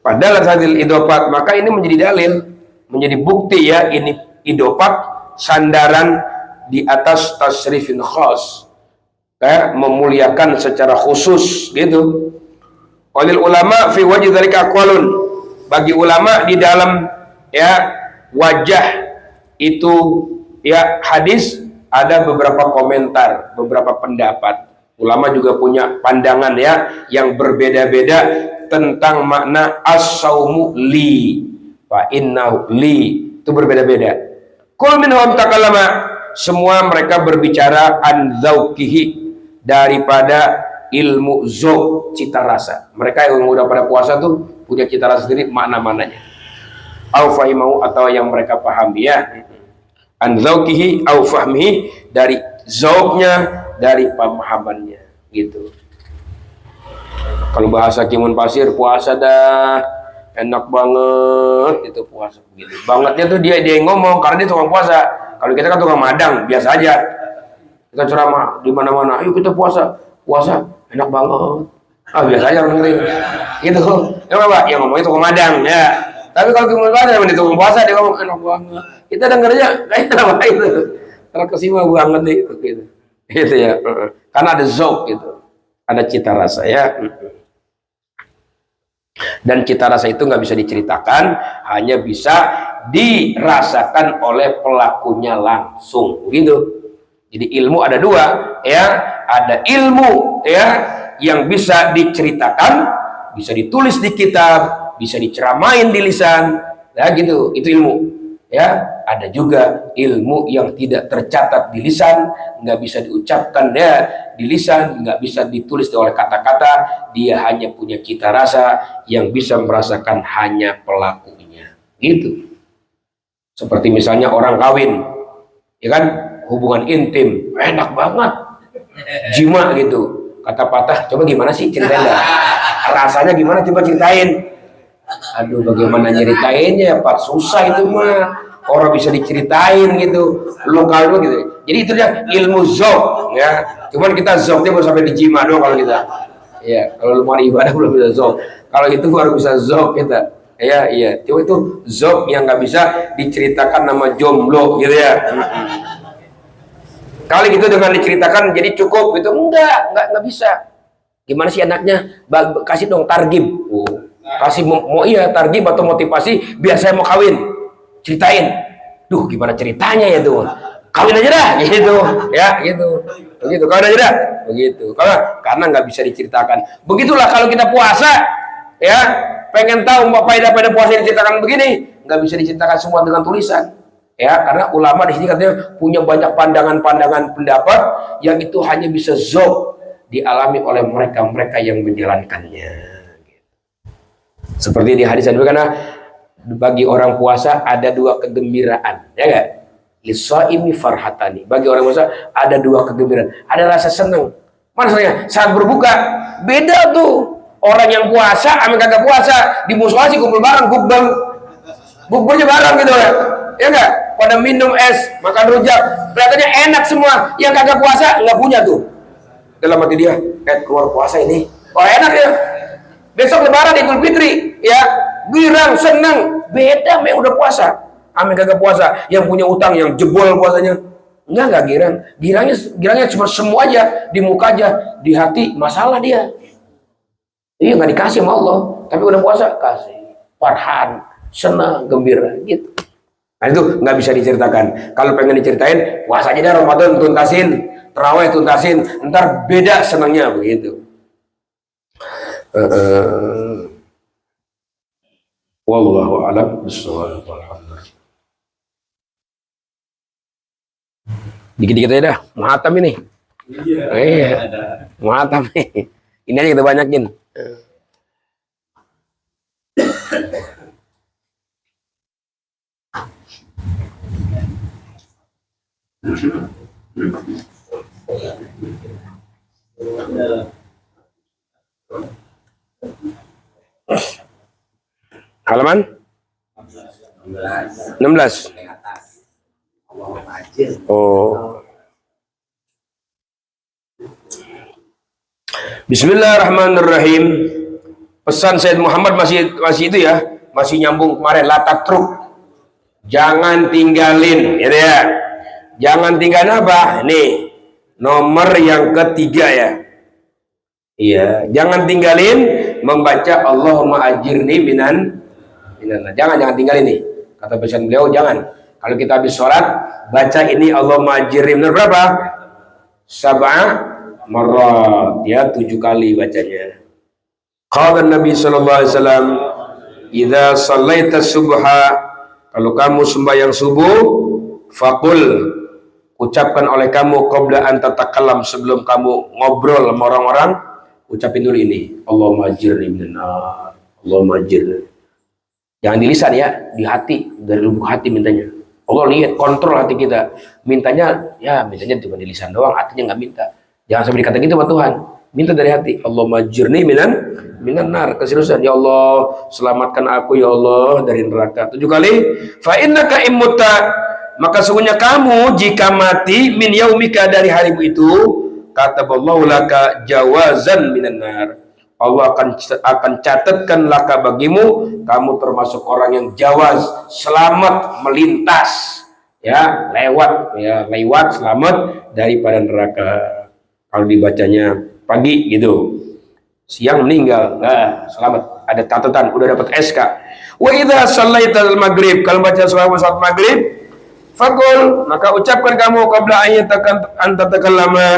Padahal hadil idofat, maka ini menjadi dalil, menjadi bukti ya, ini idofat sandaran di atas tasrifin khas. Memuliakan secara khusus gitu. Walil ulama fi wajhi dzalika aqwalun, bagi ulama di dalam ya wajah itu ya hadis ada beberapa komentar, beberapa pendapat. Ulama juga punya pandangan ya yang berbeda-beda tentang makna as-saumu li fa innahu li, itu berbeda-beda. Kul minhum takallama, semua mereka berbicara an dzauqihi, daripada ilmu zauq, cita rasa. Mereka yang udah pada puasa tuh punya cita rasa sendiri makna-maknanya. Au fahimu, atau yang mereka pahami ya. An zauqihi au fahmihi, dari zauqnya, dari pemahamannya gitu. Kalau bahasa Kimun Pasir, puasa dah enak banget itu puasa gitu. Bangetnya tuh dia yang ngomong karena dia tukang puasa. Kalau kita kan tukang madang, biasa aja. Kita ceramah di mana-mana, ayo kita puasa enak banget. Biasa aja orang ngerti gitu. Ya Pak, yang ngomong itu komadang ya. Tapi kalau kita baca itu puasa dia ngomong enak banget. Kita dengarnya kayak apa itu? Kalau kesima banget deh itu gitu. Gitu ya. Karena ada zauk gitu. Ada cita rasa ya. Dan cita rasa itu nggak bisa diceritakan, hanya bisa dirasakan oleh pelakunya langsung gitu. Jadi ilmu ada dua ya, ada ilmu ya yang bisa diceritakan, bisa ditulis di kitab, bisa diceramain di lisan, ya gitu, itu ilmu ya. Ada juga ilmu yang tidak tercatat di lisan, nggak bisa diucapkan ya di lisan, nggak bisa ditulis oleh kata-kata, dia hanya punya cita rasa yang bisa merasakan hanya pelakunya gitu. Seperti misalnya orang kawin ya kan, hubungan intim enak banget, jima gitu, kata patah, coba gimana sih ceritain dah. Rasanya gimana, coba ceritain. Aduh, bagaimana nyeritainnya Pak, susah itu mah, orang bisa diceritain gitu lokal gitu. Jadi itu dia ilmu zauk ya. Cuman kita zauknya baru sampai di jima doang kalau kita ya, kalau lu mau ibadah belum bisa zauk, kalau itu baru bisa zauk kita ya. Iya, coba itu zauk yang nggak bisa diceritakan, nama jomblo gitu ya. Kali gitu dengan diceritakan jadi cukup itu, enggak bisa. Gimana sih anaknya, kasih dong targib. Kasih mau iya targib atau motivasi, biar saya mau kawin, ceritain. Duh, gimana ceritanya ya tuh, kawin aja dah gitu ya, gitu begitu, kawin aja dah begitu. Karena nggak bisa diceritakan. Begitulah kalau kita puasa ya, pengen tahu faedah puasa yang diceritakan begini, nggak bisa diceritakan semua dengan tulisan ya, karena ulama di sini katanya punya banyak pandangan-pandangan pendapat yang itu hanya bisa zauk dialami oleh mereka-mereka yang menjalankannya. Seperti di hadis itu, karena bagi orang puasa ada dua kegembiraan, ya enggak? Lis-shaimi farhatani. Bagi orang puasa ada dua kegembiraan, ada rasa senang. Mana senangnya? Saat berbuka beda tuh. Orang yang puasa sama kagak puasa di musola sih kumpul bareng, bukbernya bareng gitu ya. Ya enggak? Pada minum es, makan rujak, kelihatannya enak semua. Yang kagak puasa nggak punya tuh. Dalam hati dia, keluar puasa ini, wah enak ya. Besok lebaran Idul Fitri, ya, girang, senang. Beda sama yang udah puasa, sama yang kagak puasa. Yang punya utang, yang jebol puasanya, enggak girang. Girangnya cuma semua aja, di muka aja, di hati masalah dia. Iya, nggak dikasih sama Allah, tapi udah puasa kasih, farhan, senang, gembira, gitu. Nah itu nggak bisa diceritakan. Kalau pengen diceritain, puasa aja dah, Ramadan tuntasin, terawih tuntasin, ntar beda senangnya begitu. Wallahu a'lam bishawab. Dikit-dikit aja dah, muhatam ini. Iya, muhatam nih. Ini aja kita banyakin. Halaman 16. Oh. Bismillahirrahmanirrahim. Pesan Sayyid Muhammad masih itu ya, masih nyambung kemarin, la tatruk. Jangan tinggalin, gitu ya. Jangan tinggalin apa? Nih, nomor yang ketiga ya. Iya, jangan tinggalin membaca Allahumma ajirni minan. Jangan tinggalin nih. Kata pesan beliau, jangan. Kalau kita habis sholat, baca ini Allahumma ajirni, benar berapa? 7 marrat, ya, 7 kali bacanya. Qala Nabi sallallahu alaihi wasallam, "Idza shallaita subha," kalau kamu sembahyang subuh, faqul, ucapkan oleh kamu qabla an tatakallam, sebelum kamu ngobrol sama orang-orang, ucapin dulu ini, Allahumma ajirni minan nar, Allahumma ajirni. Jangan di lisan ya, di hati, dari lubuk hati mintanya. Allah lihat, kontrol hati kita. Mintanya cuma di lisan doang, hatinya nggak minta. Jangan sampai dikata gitu sama Tuhan. Minta dari hati. Allahumma ajirni minan nar. Keseriusan, ya Allah, selamatkan aku ya Allah dari neraka. 7 kali. Fa innaka immutta, maka sesungguhnya kamu jika mati min yaumika, dari harimu itu, kataballahu laka jawazan minan nar, Allah akan catatkan laka bagimu, kamu termasuk orang yang jawaz, selamat melintas, ya, lewat selamat daripada neraka. Kalau dibacanya pagi gitu, siang meninggal, nah selamat, ada catatan, udah dapat SK. Wa idza shallaital maghrib, kalau baca salat maghrib, fakul, maka ucapkan kamu qabla anta takallama,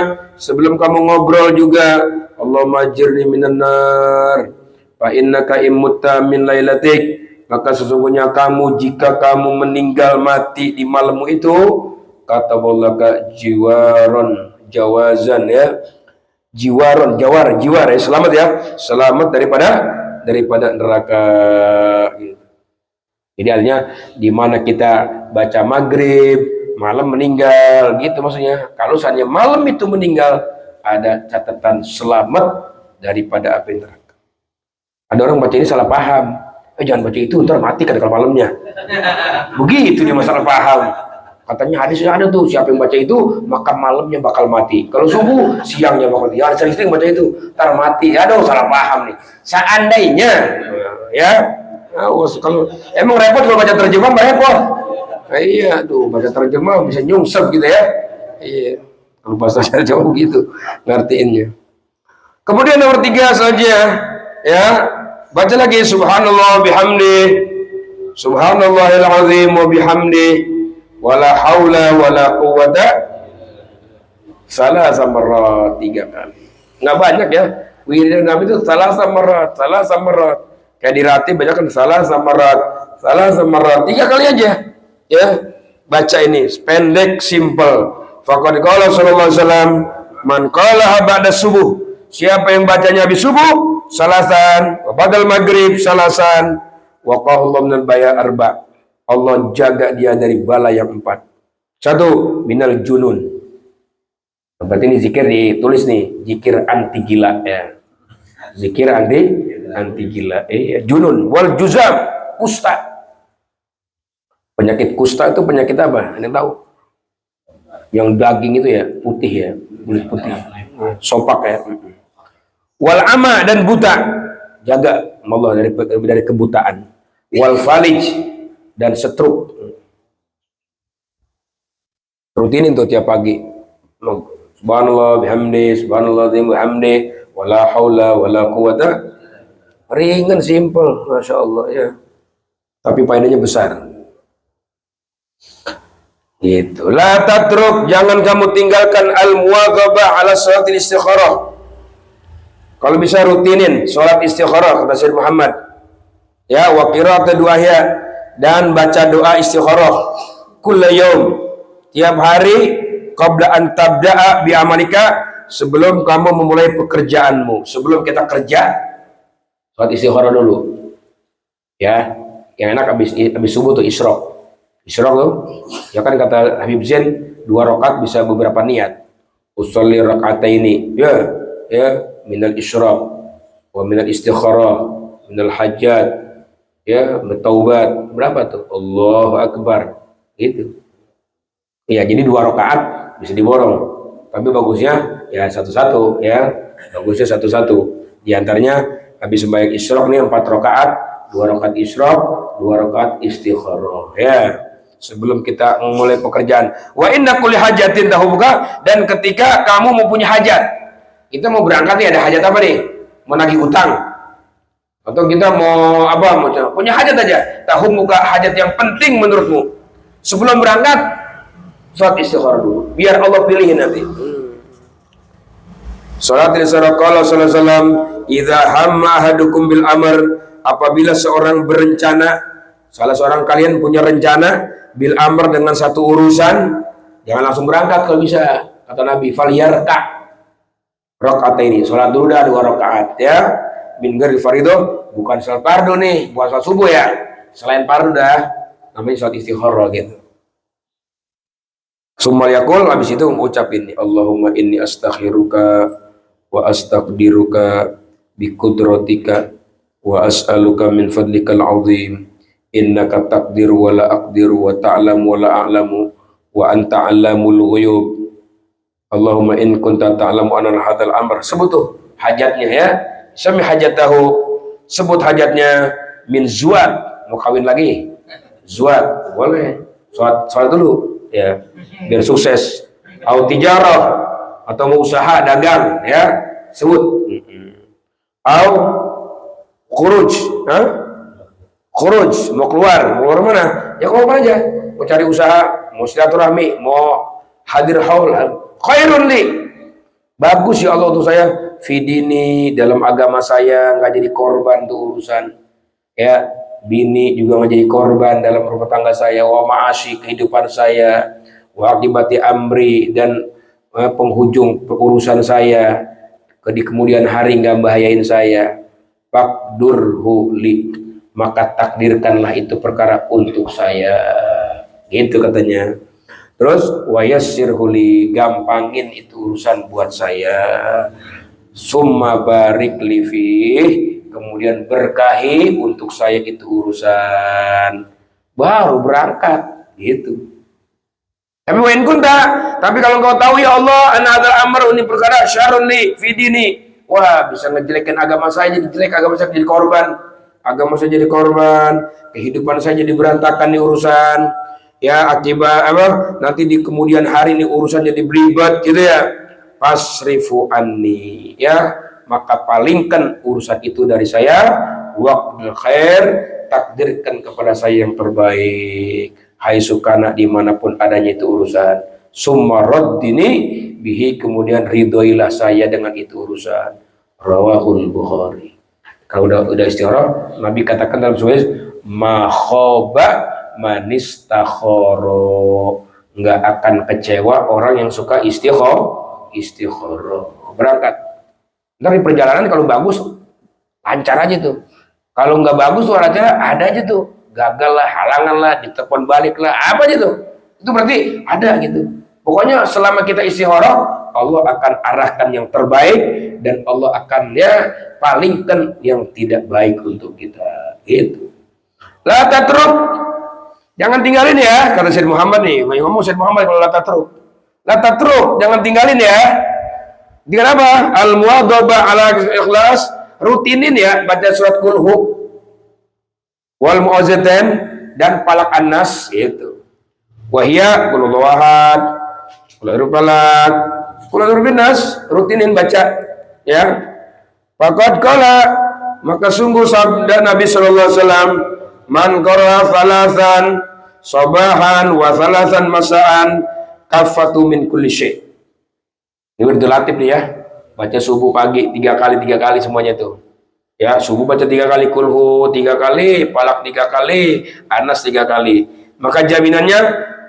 sebelum kamu ngobrol juga, Allahumma ajirni minan nar fa innaka immutta min lailatik, maka sesungguhnya kamu jika kamu meninggal mati di malammu itu, kata Allah jiwaron jawazan, ya, jiwaron jiwar ya, selamat ya, selamat daripada neraka. Jadi artinya di mana kita baca maghrib malam meninggal gitu maksudnya. Kalau seandainya malam itu meninggal, ada catatan selamat daripada api neraka. Ada orang baca ini salah paham. Jangan baca itu, ntar mati kan kalau malamnya. Begitu dia masalah paham. Katanya hadisnya ada tuh, siapa yang baca itu maka malamnya bakal mati. Kalau subuh siangnya bakal mati. Ya sering-sering baca itu, ntar mati. Aduh salah paham nih. Seandainya, ya. Kalau emang repot kalau baca terjemah, repot. Iya, tuh baca terjemah bisa nyungsep gitu ya. Iya, kalau bahasa jauh gitu ngertiinnya. Kemudian nomor 3 saja, ya, baca lagi subhanallah bihamdi, subhanallahil azim wa bihamdi, wala haula wala quwwata, salah marrat 3 kali. Nggak banyak ya. Wirid Nabi itu salah marrat. Kayak di ratib baca kan salah samarat 3 kali aja, ya, baca ini pendek simple. Faqad qala sallallahu alaihi wasallam, man qala ba'da subuh, siapa yang bacanya habis subuh salasan, wa ba'dal maghrib salasan, wa qahullahu minal baya arba, Allah jaga dia dari bala yang 4. 1 minal junun, berarti ini zikir ditulis nih, zikir anti gila, ya, zikir anti gila, junun wal juzam, kusta. Penyakit kusta itu penyakit apa? Anda tahu? Yang daging itu ya putih, ya, kulit putih, sopak ya. Wal ama, dan buta, jaga Allah dari kebutaan. Wal falij, dan stroke. Rutinin tuh tiap pagi. Subhanallah bihamdi, subhanallah bihamdi, wala haula wala quwata. Ringan, simple, masya Allah, ya. Tapi faedahnya besar. Gitu. La tatruk, jangan kamu tinggalkan al-muwadzabah ala sholatil istikharah. Kalau bisa rutinin sholat istikharah, kata Sayyid Muhammad. Ya, wa qira'at du'ahya, dan baca doa istikharah kulla yaum, tiap hari, qabla an tabda'a bi amalika, sebelum kamu memulai pekerjaanmu. Sebelum kita kerja, sholat istikharah dulu, ya. Yang enak habis subuh tuh isyraq tuh, ya kan kata Habib Zain, 2 rakaat bisa beberapa niat. Usolli raka'ataini, ya, minal isyraq wa minal istikharah, minal hajat, ya, bertaubat, berapa tuh? Allahu Akbar, gitu. Ya, jadi 2 rakaat bisa diborong, tapi bagusnya ya satu-satu, ya, bagusnya satu-satu. Di antaranya habis sembahyang isyraq nih 4 rakaat, 2 rakaat isyraq, 2 rakaat istikharah, ya, sebelum kita memulai pekerjaan. Wa inna kulli hajatin tahubuka, dan ketika kamu mau punya hajat, kita mau berangkat nih, ada hajat apa nih? Mau nagih utang, atau kita mau apa, mau punya hajat aja, tahubuka, hajat yang penting menurutmu, sebelum berangkat sholat istikharah dulu, biar Allah pilihin nanti. Sholat istikharah, qala sallallahu alaihi wasallam, idza hamma ahadukum bil amr, apabila seorang berencana, salah seorang kalian punya rencana bil amr, dengan satu urusan, jangan langsung berangkat kalau bisa. Kata Nabi, falyarka rakaataini, sholat dulu dah 2 rakaat, ya, min ghairi fardhu, bukan sholat fardu nih, bukan sholat subuh ya, selain fardu dah, namanya sholat istikharah gitu. Summal yaqul, habis itu mengucapin, Allahumma inni astakhiruka wa astaqdiruka bi qudratika wa as'aluka min fadlikal azim, innaka taqdiru wa la aqdiru wa ta'lamu wa la a'lamu wa anta 'allamul ghuyub. Allahumma in kunta ta'lamu anna hadzal amr. Sebut tuh hajatnya, ya. Sami hajatahu, sebut hajatnya. Min zuat, mau kawin lagi. Zuat, boleh. Sholat dulu, ya, biar sukses. Au tijarah, atau mau usaha dagang, ya, sebut. Au khuruj, khuruj, mau keluar mana? Ya keluar aja, mau cari usaha, mau silaturahmi, mau hadir haul, khairun li, bagus ya Allah untuk saya. Fidini, dalam agama saya nggak jadi korban tuh urusan, ya. Bini juga nggak jadi korban dalam rumah tangga saya. Wa ma'ashi, kehidupan saya. Wa akibati amri, dan penghujung urusan saya di kemudian hari nggak bahayain saya. Fakdurhu li, maka takdirkanlah itu perkara untuk saya, gitu katanya. Terus wayassirhu li, gampangin itu urusan buat saya. Summa barik li fih, kemudian berkahi untuk saya itu urusan, baru berangkat, gitu. Tapi wain kunta, tapi kalau engkau tahu ya Allah, ana adzal amr, ini perkara syarrun li fi dini, wah bisa ngejelekin agama saya jadi jelek, agama saya jadi korban, agama saya jadi korban, kehidupan saya jadi berantakan nih urusan, ya, akibat apa? Nanti di kemudian hari ini urusan jadi berlibat, gitu ya. Fasrifu anni, ya, maka palingkan urusan itu dari saya. Waqtul khair, takdirkan kepada saya yang terbaik. Hai sukana, dimanapun adanya itu urusan. Summa raddini bihi, kemudian ridhoilah saya dengan itu urusan. Rawahul Bukhari. Kalau udah istikharah, Nabi katakan dalam hadis, ma khaba manistakhara, nggak akan kecewa orang yang suka istikharah. Berangkat. Dari perjalanan kalau bagus lancar aja tuh. Kalau nggak bagus tuh ada aja tuh. Gagal lah, halangan lah, ditelepon balik lah, apa aja tuh. Itu berarti ada gitu. Pokoknya selama kita istikharah, Allah akan arahkan yang terbaik dan Allah akan palingkan yang tidak baik untuk kita. Gitu. La tatruk, jangan tinggalin ya, kata Sayyid Muhammad nih. Ngomong Sayyid Muhammad kalau la tatruk. La tatruk, jangan tinggalin ya. Dengan apa? Al-muwadhabah ala ikhlas, rutinin ya baca surat Qul Hu wal mu'azzatan dan falak an-nas, itu. Wahia qul huwallahu ahad, qul a'udzu birabbil, qul a'udzu binnas, rutinin baca, ya. Faqad qala, maka sungguh sabda Nabi sallallahu alaihi wasallam, man qara thalathan sabahan wa thalathan masaan kafatu min kulli syai'. Ini wirdul latif nih ya. Baca subuh pagi 3 kali semuanya tuh. Ya, subuh baca 3 kali kulhu, 3 kali, falak 3 kali, anas 3 kali. Maka jaminannya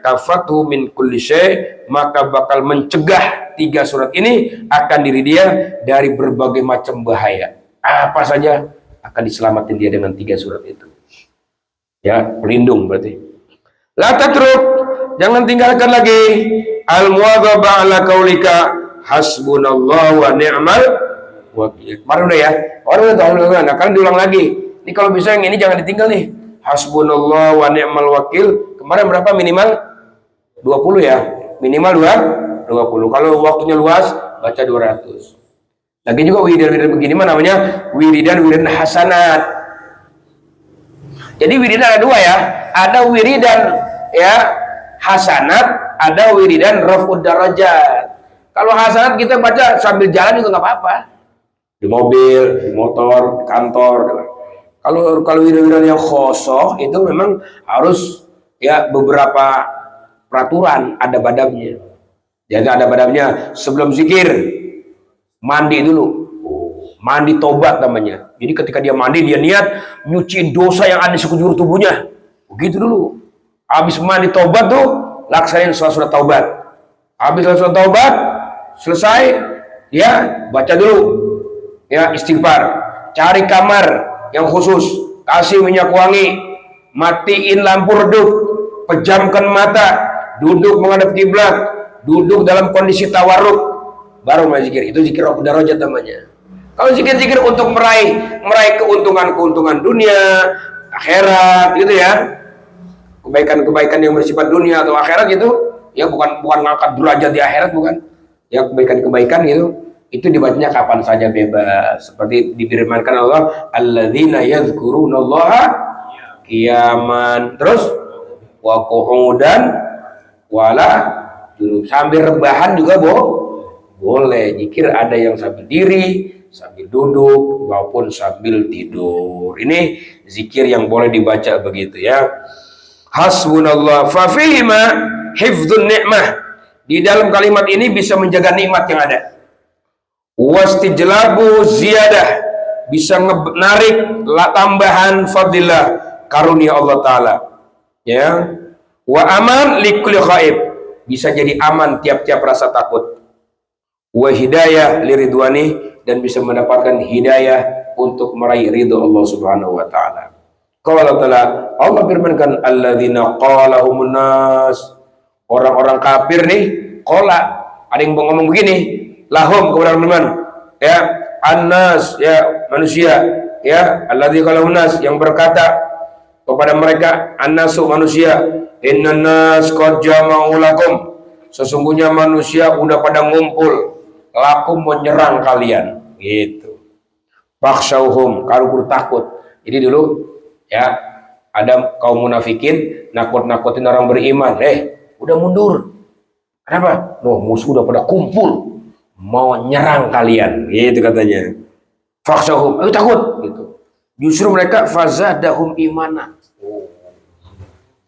kafatu min kulli syai', maka bakal mencegah 3 surat ini akan diri dia dari berbagai macam bahaya. Apa saja akan diselamatin dia dengan 3 surat itu. Ya, pelindung berarti. La tatruk, jangan tinggalkan lagi al-muwadhabah ala qaulika hasbunallahu wa ni'mal wakil. Kemarin udah ya. Orang udah. Nah, kan diulang lagi. Ini kalau bisa yang ini jangan ditinggal nih. Hasbunallahu wa ni'mal wakil. Kemarin berapa minimal? 20 ya. Minimal 20. Kalau waktunya luas baca 200. Lagi juga wiridan begini mah namanya wiridan hasanat. Jadi wiridan ada 2 ya. Ada wiridan ya hasanat, ada wiridan raf'ud darajat. Kalau hasanat kita baca sambil jalan juga nggak apa-apa. Di mobil, di motor, di kantor. Kalau wiridan yang khosoh itu memang harus ya beberapa peraturan, ada badabnya. Jadi ada badabnya sebelum zikir mandi dulu. Mandi tobat namanya. Jadi ketika dia mandi, dia niat nyuciin dosa yang ada di sekujur tubuhnya. Begitu dulu. Habis mandi tobat tuh, laksanain surat taubat. Habis surat taubat, selesai, ya baca dulu. Ya istighfar. Cari kamar yang khusus. Kasih minyak wangi. Matiin lampu redup. Pejamkan mata. Duduk menghadap kiblat. Duduk dalam kondisi tawarruk. Baru mulai zikir. Itu zikir raf'ud darajat namanya. Kalau zikir-zikir untuk meraih keuntungan dunia, akhirat, gitu ya, kebaikan-kebaikan yang bersifat dunia atau akhirat gitu, ya bukan ngangkat derajat di akhirat, bukan, ya kebaikan-kebaikan gitu, itu dibacanya kapan saja bebas. Seperti difirmankan Allah, alladzina yadhkurunallaha qiyaman, terus wa qu'udan wala junub. Sambil rebahan juga boleh. Zikir ada yang sambil diri, sambil duduk maupun sambil tidur. Ini zikir yang boleh dibaca begitu ya. Hasbunallah fa fihi ma hifdzun ni'mah. Di dalam kalimat ini bisa menjaga nikmat yang ada. Wastijlabu ziyadah, bisa menarik tambahan fadilah karunia Allah Ta'ala ya. Wa aman likulli khaib, bisa jadi aman tiap-tiap rasa takut. Wa hidayah liridwani, dan bisa mendapatkan hidayah untuk meraih ridho Allah Subhanahu wa Ta'ala. Qala Ta'ala, Allah firmankan, alladzina qalahumun nas, orang-orang kafir nih, qala, ada yang ngomong begini, lahum kepada teman-teman ya, annas ya manusia ya, alladzi qalahumun nas, yang berkata kepada mereka, annasu manusia, innan nas qad jama'u lakum, sesungguhnya manusia udah pada ngumpul lakum menyerang kalian gitu. Fakhshauhum, kalau takut. Jadi dulu ya ada kaum munafikin nakut-nakutin orang beriman, udah mundur. Kenapa? Musuh udah pada kumpul mau nyerang kalian, gitu katanya. Fakhshauhum, ayo takut gitu. Justru mereka fazadahum imana.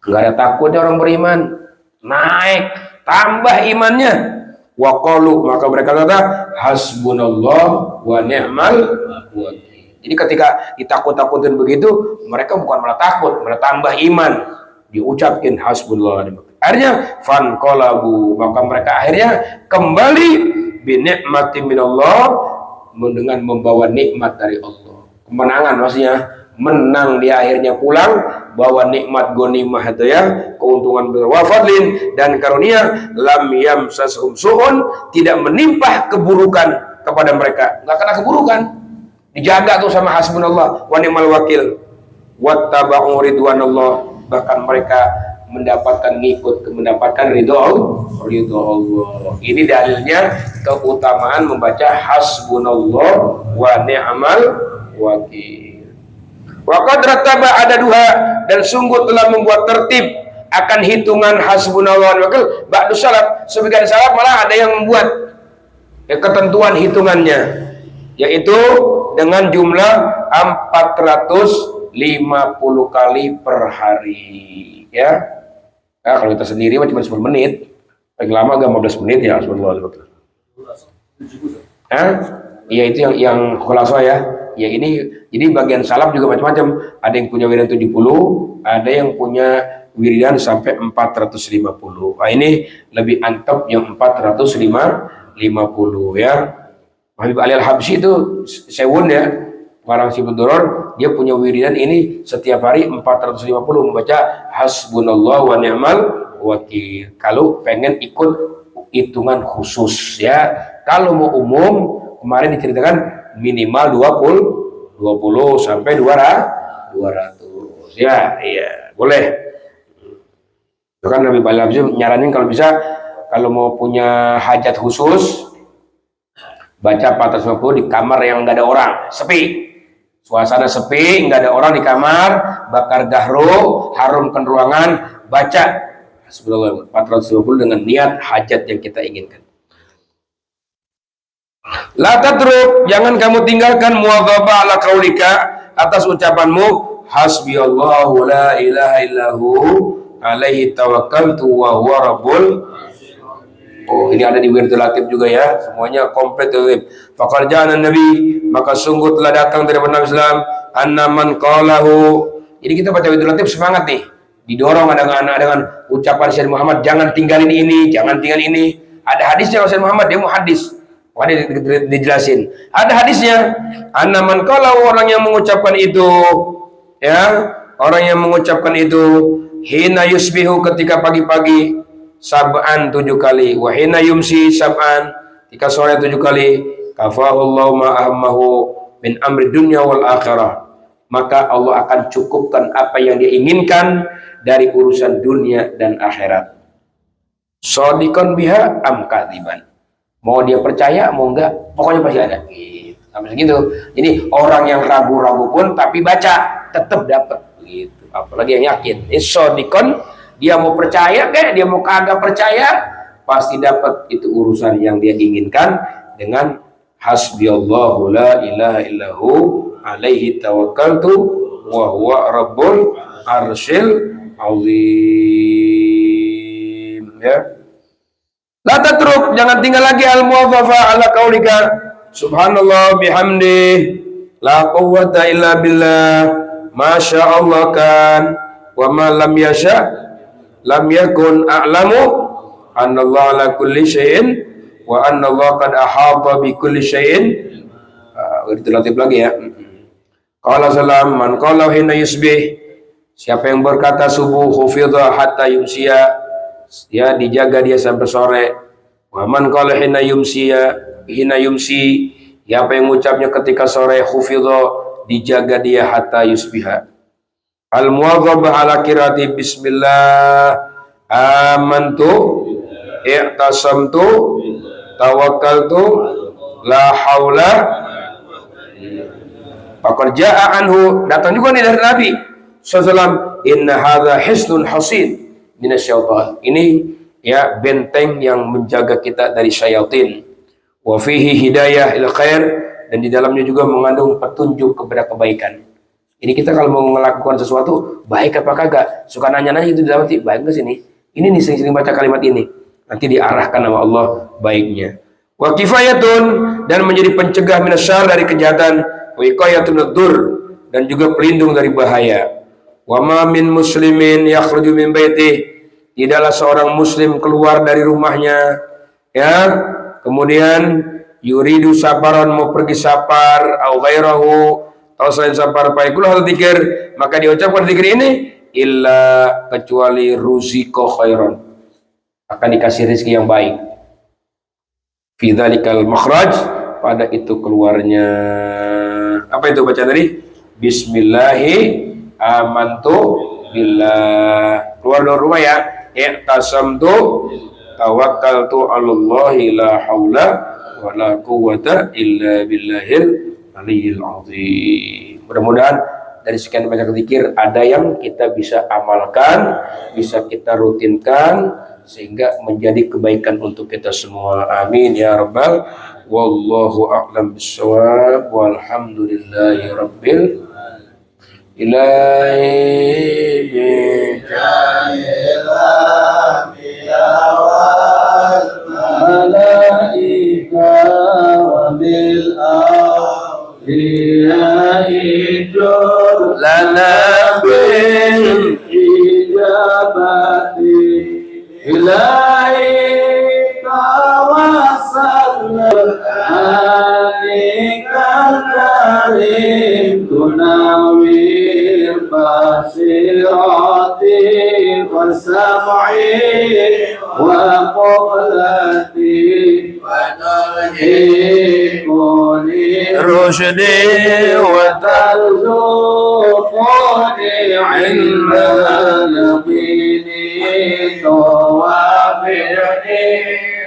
Enggak ada takutnya orang beriman, naik, tambah imannya. Wa qalu, maka mereka kata hasbunallah wa ni'mal wakil. Jadi ketika ditakut-takutin begitu, mereka bukan malah takut, malah tambah iman. Diucapkan hasbunallah. Akhirnya fanqalabu, maka mereka akhirnya kembali bi ni'matin minallah, dengan membawa nikmat dari Allah. Kemenangan maksudnya, menang dia akhirnya pulang bawa nikmat ghanimah itu ya, keuntungan berwafadlin dan karunia, lam yamsashum su'un, tidak menimpa keburukan kepada mereka, nggak kena keburukan, dijaga tuh sama hasbunallah wa ni'mal wakil. Wattaba'u ridwanallah, bahkan mereka mendapatkan ridho Allah. Ini dalilnya keutamaan membaca hasbunallah wa ni'mal wakil. Waqad rattaba adaduha, dan sungguh telah membuat tertib akan hitungan hasbunallah wa wakil ba'du salaf. Sebagian salaf malah ada yang membuat ketentuan hitungannya, yaitu dengan jumlah 450 kali per hari ya. Nah, kalau kita sendiri cuma 10 menit, paling lama agak 15 menit ya hasbunallah wa wakil. Iya itu yang khulasa ya. Ya ini, jadi bagian salaf juga macam-macam. Ada yang punya wiridan 70, ada yang punya wiridan sampai 450. Nah, ini lebih antep yang 450 ya. Habib Ali Al-Habsyi itu sewun ya, orang Sibut Duror, dia punya wiridan ini setiap hari 450 membaca hasbunallah wa ni'mal wakil. Kalau pengen ikut hitungan khusus ya. Kalau mau umum, kemarin diceritakan minimal 20 sampai 200 ya, iya boleh. Itu kan Nabi Balabzi nyaranin kalau bisa, kalau mau punya hajat khusus baca 450 di kamar yang nggak ada orang, sepi, suasana sepi, nggak ada orang di kamar, bakar gahro, harumkan ruangan, baca Bismillah 450 dengan niat hajat yang kita inginkan. La tatruk, jangan kamu tinggalkan muwadhaba ala qaulika, atas ucapanmu hasbiyallahu la ilaha illahu alaihi tawakkaltu wa huwa rabbul. Oh, ini ada di Wirdul Latif juga ya, semuanya komplit tuh. Faqad ja'ana nabi, maka sungguh telah datang dari Nabi Islam, anna man qalahu. Jadi kita baca Wirdul Latif semangat nih, didorong dengan ucapan Syekh Muhammad, jangan tinggalin ini, jangan tinggalin ini. Ada hadisnya Syekh Muhammad, dia mau hadis. Ada dijelasin. Ada hadisnya. Anaman, kalau orang yang mengucapkan itu, ya, orang yang mengucapkan itu, hina yusbihu, ketika pagi-pagi, sab'an 7 kali, wa hina yumsi sab'an, ketika sore 7 kali, kafahullahu ma'ahmahu min amri dunya wal akhirah, maka Allah akan cukupkan apa yang dia inginkan dari urusan dunia dan akhirat. Shadiqan biha am kadziban, Mau dia percaya, mau enggak, pokoknya pasti ada. Gitu. Sampai segitu. Jadi orang yang ragu-ragu pun tapi baca tetap dapat. Gitu. Apalagi yang yakin. Isodikon, dia mau percaya kayak dia mau kagak percaya, pasti dapat itu urusan yang dia inginkan dengan hasbiyallahu la ilaha illahu alaihi tawakkaltu wa huwa rabbul arsyil azim. Ya. La tatruk, jangan tinggal lagi al-muwadhafa ala qaulika subhanallah bihamdi la quwwata illa billah masya Allah kan wa ma lam yasha lam yakun a'lamu annallaha ala kulli syai'in wa annallaha qad ahata bi kulli syai'in. Itu latih lagi ya. Qala salam man qala hina yusbih, siapa yang berkata subuh khufidha hatta yumsiya, ya dijaga dia sampai sore. Wa man qala hina yumsi, siapa yang mengucapnya ketika sore khufidha, dijaga dia hatta yusbiha. Al muwadhabah ala qiraati bismillah amantu i'tasamtu tawakkaltu la haula. Faqad jaa anhu, datang juga nih dari Nabi sallallahu, inna hadza hisnun hasin minasyaitan. Ini ya benteng yang menjaga kita dari syaitan. Wa fihi hidayah ila khair, dan di dalamnya juga mengandung petunjuk kepada kebaikan. Ini kita kalau mau melakukan sesuatu baik apa kagak, suka nanya-nanya itu didapati baik enggak sini. Ini nih sering-sering baca kalimat ini, nanti diarahkan sama Allah baiknya. Wa kifayatun, dan menjadi pencegah minasyarr dari kejahatan, wa iqayatun ad-dur, dan juga pelindung dari bahaya. Wa ma min muslimin yakhruju min baitihi, tidaklah seorang muslim keluar dari rumahnya ya kemudian yuridu safaran, mau pergi safar, au ghairahu, atau selain safar, faikul hal dzikir, maka diucapkan zikir ini illa, kecuali ruziqa khairan, akan dikasih rezeki yang baik. Fi dzalikal makhraj, pada itu keluarnya. Apa itu baca tadi? Bismillahi amantu billah. Keluar dari rumah ya. I'tasamtu tawakkaltu 'alallahi la haula wa la quwwata illa billahil aliyyil azim. Mudah-mudahan dari sekian banyak zikir ada yang kita bisa amalkan, bisa kita rutinkan sehingga menjadi kebaikan untuk kita semua. Amin ya rabbal. Wallahu a'lam bissawab. Walhamdulillahi rabbil ilahi malaika wa bil awliya'i lana bil ijabati ilahi tawassalna alikal karim tunawir basirati wa sam'i wa qawlati wa talhiquni rushdi wa tarzuquni ilman yaqini tawafi'ni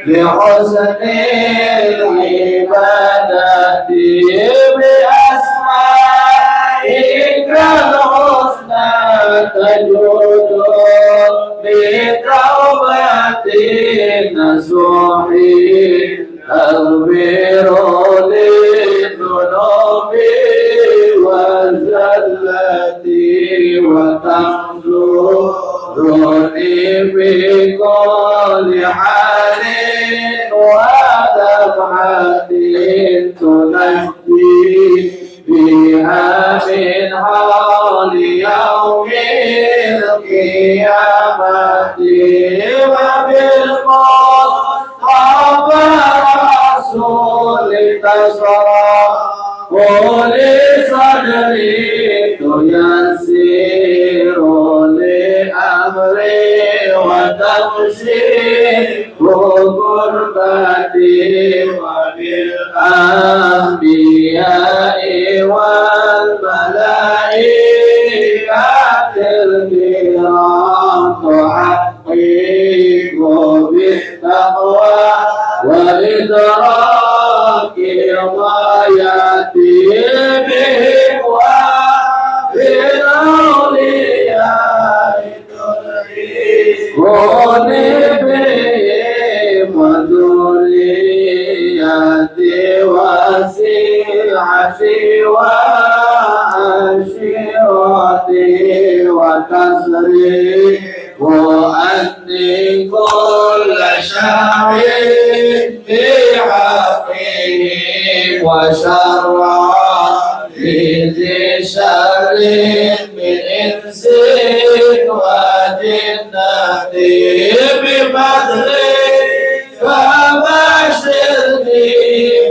بحسن العبادة بأسمائك الحسنى تجود بتوبة نصوح تغفر لذنوبي وزلتي وتحضرني في كل حال ودمعة تنجي بها من حال يوم القيامة وبالمصطفى رسول تشرى قل صدري تيسير لأمري وتبشير قربتي وبالأنبياء والملائكة الكرام تحقق بالتقوى وإدراك ما يأتي به وبالأولياء كن بهم وذريتي وسيعتي وعشيرتي وتسري وأني كل شيء بحقه وشرع ذي شر من إنس وجنة بفضله فبشرني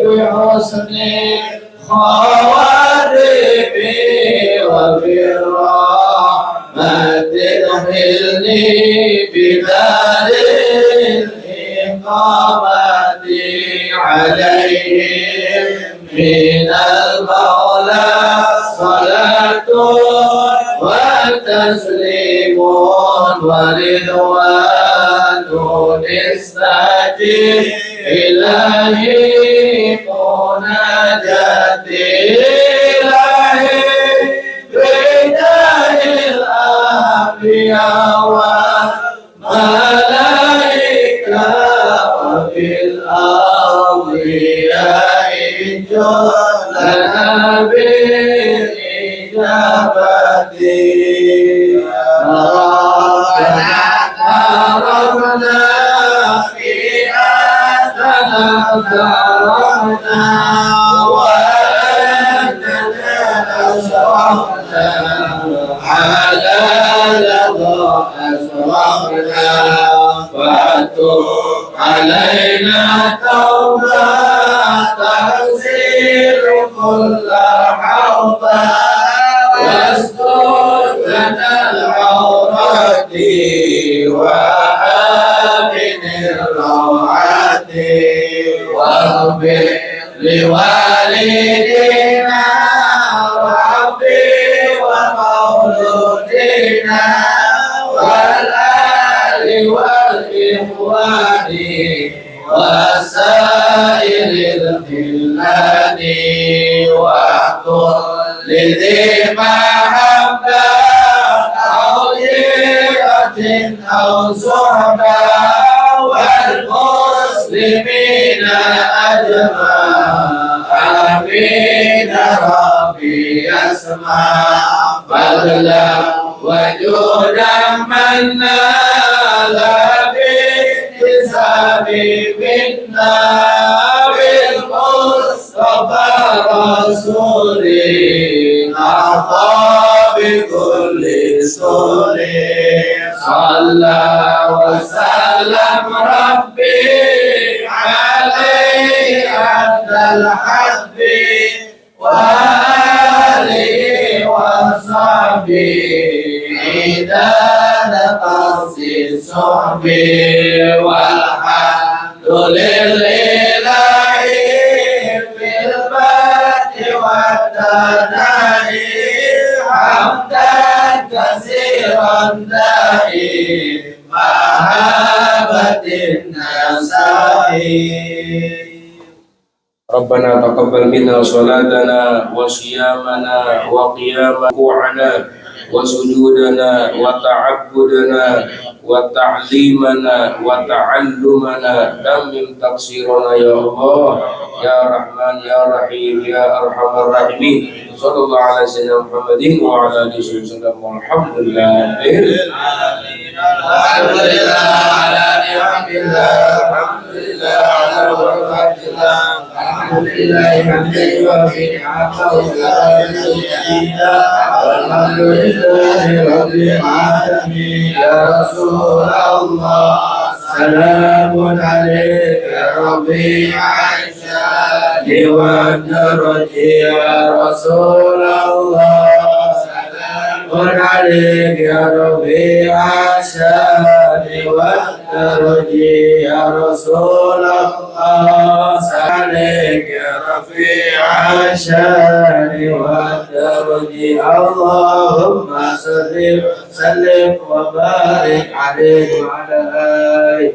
بحسن خواتمي وبالرحمة ادخلني بدار الإقامة عليهم من المولى صلاة وتسليم ورضوان نستجيب إلهي مناجاتي إلهي بجاه الأنبياء والملائكة وبالأولياء لنا بالإجابة ربنا في آتنا كرمنا وأننا أشرفنا على لظى أسرفنا فاتب علينا توبة تغسل كل حوضة واستر لنا العورات وآمن الروعات واغفر لوالدينا وربي ومولودينا والآل والإخوان وسائر الخلان وكل ذي محبة أو جيرة أو صحبة والمسلمين أجمعين آمين ربي يسمع فضلا وجودا منا لا باكتساب منا بالمصطفى رسولي أعطى بكل سور صلى وسلم ربي عليه عبد الحب وآله وصحبه عيدان قصي الصحب والحمد لله في البدء والثناء حمدا كثيرا دائما مهابة النساء ربنا تقبل منا صلاتنا وصيامنا وقيامنا وسجودنا وتعبدنا وتعليمنا وتعلمنا تمم تقصيرنا يا الله يا رحمن يا رحيم يا أرحم الراحمين صلى الله على سيدنا محمد وعلى آله وسلم والحمد لله الحمد لله على نعم الله الحمد لله على بركات الله الحمد لله حمدا يوافي نعمه ويزيدا والحمد لله رب العالمين يا رسول الله سلام عليك يا ربي عائشة والدرج يا رسول الله عليك يا ربيع الشام والدرج يا رسول الله عليك يا رفيع الشام والدرج اللهم صل وسلم وبارك عليه وعلى آله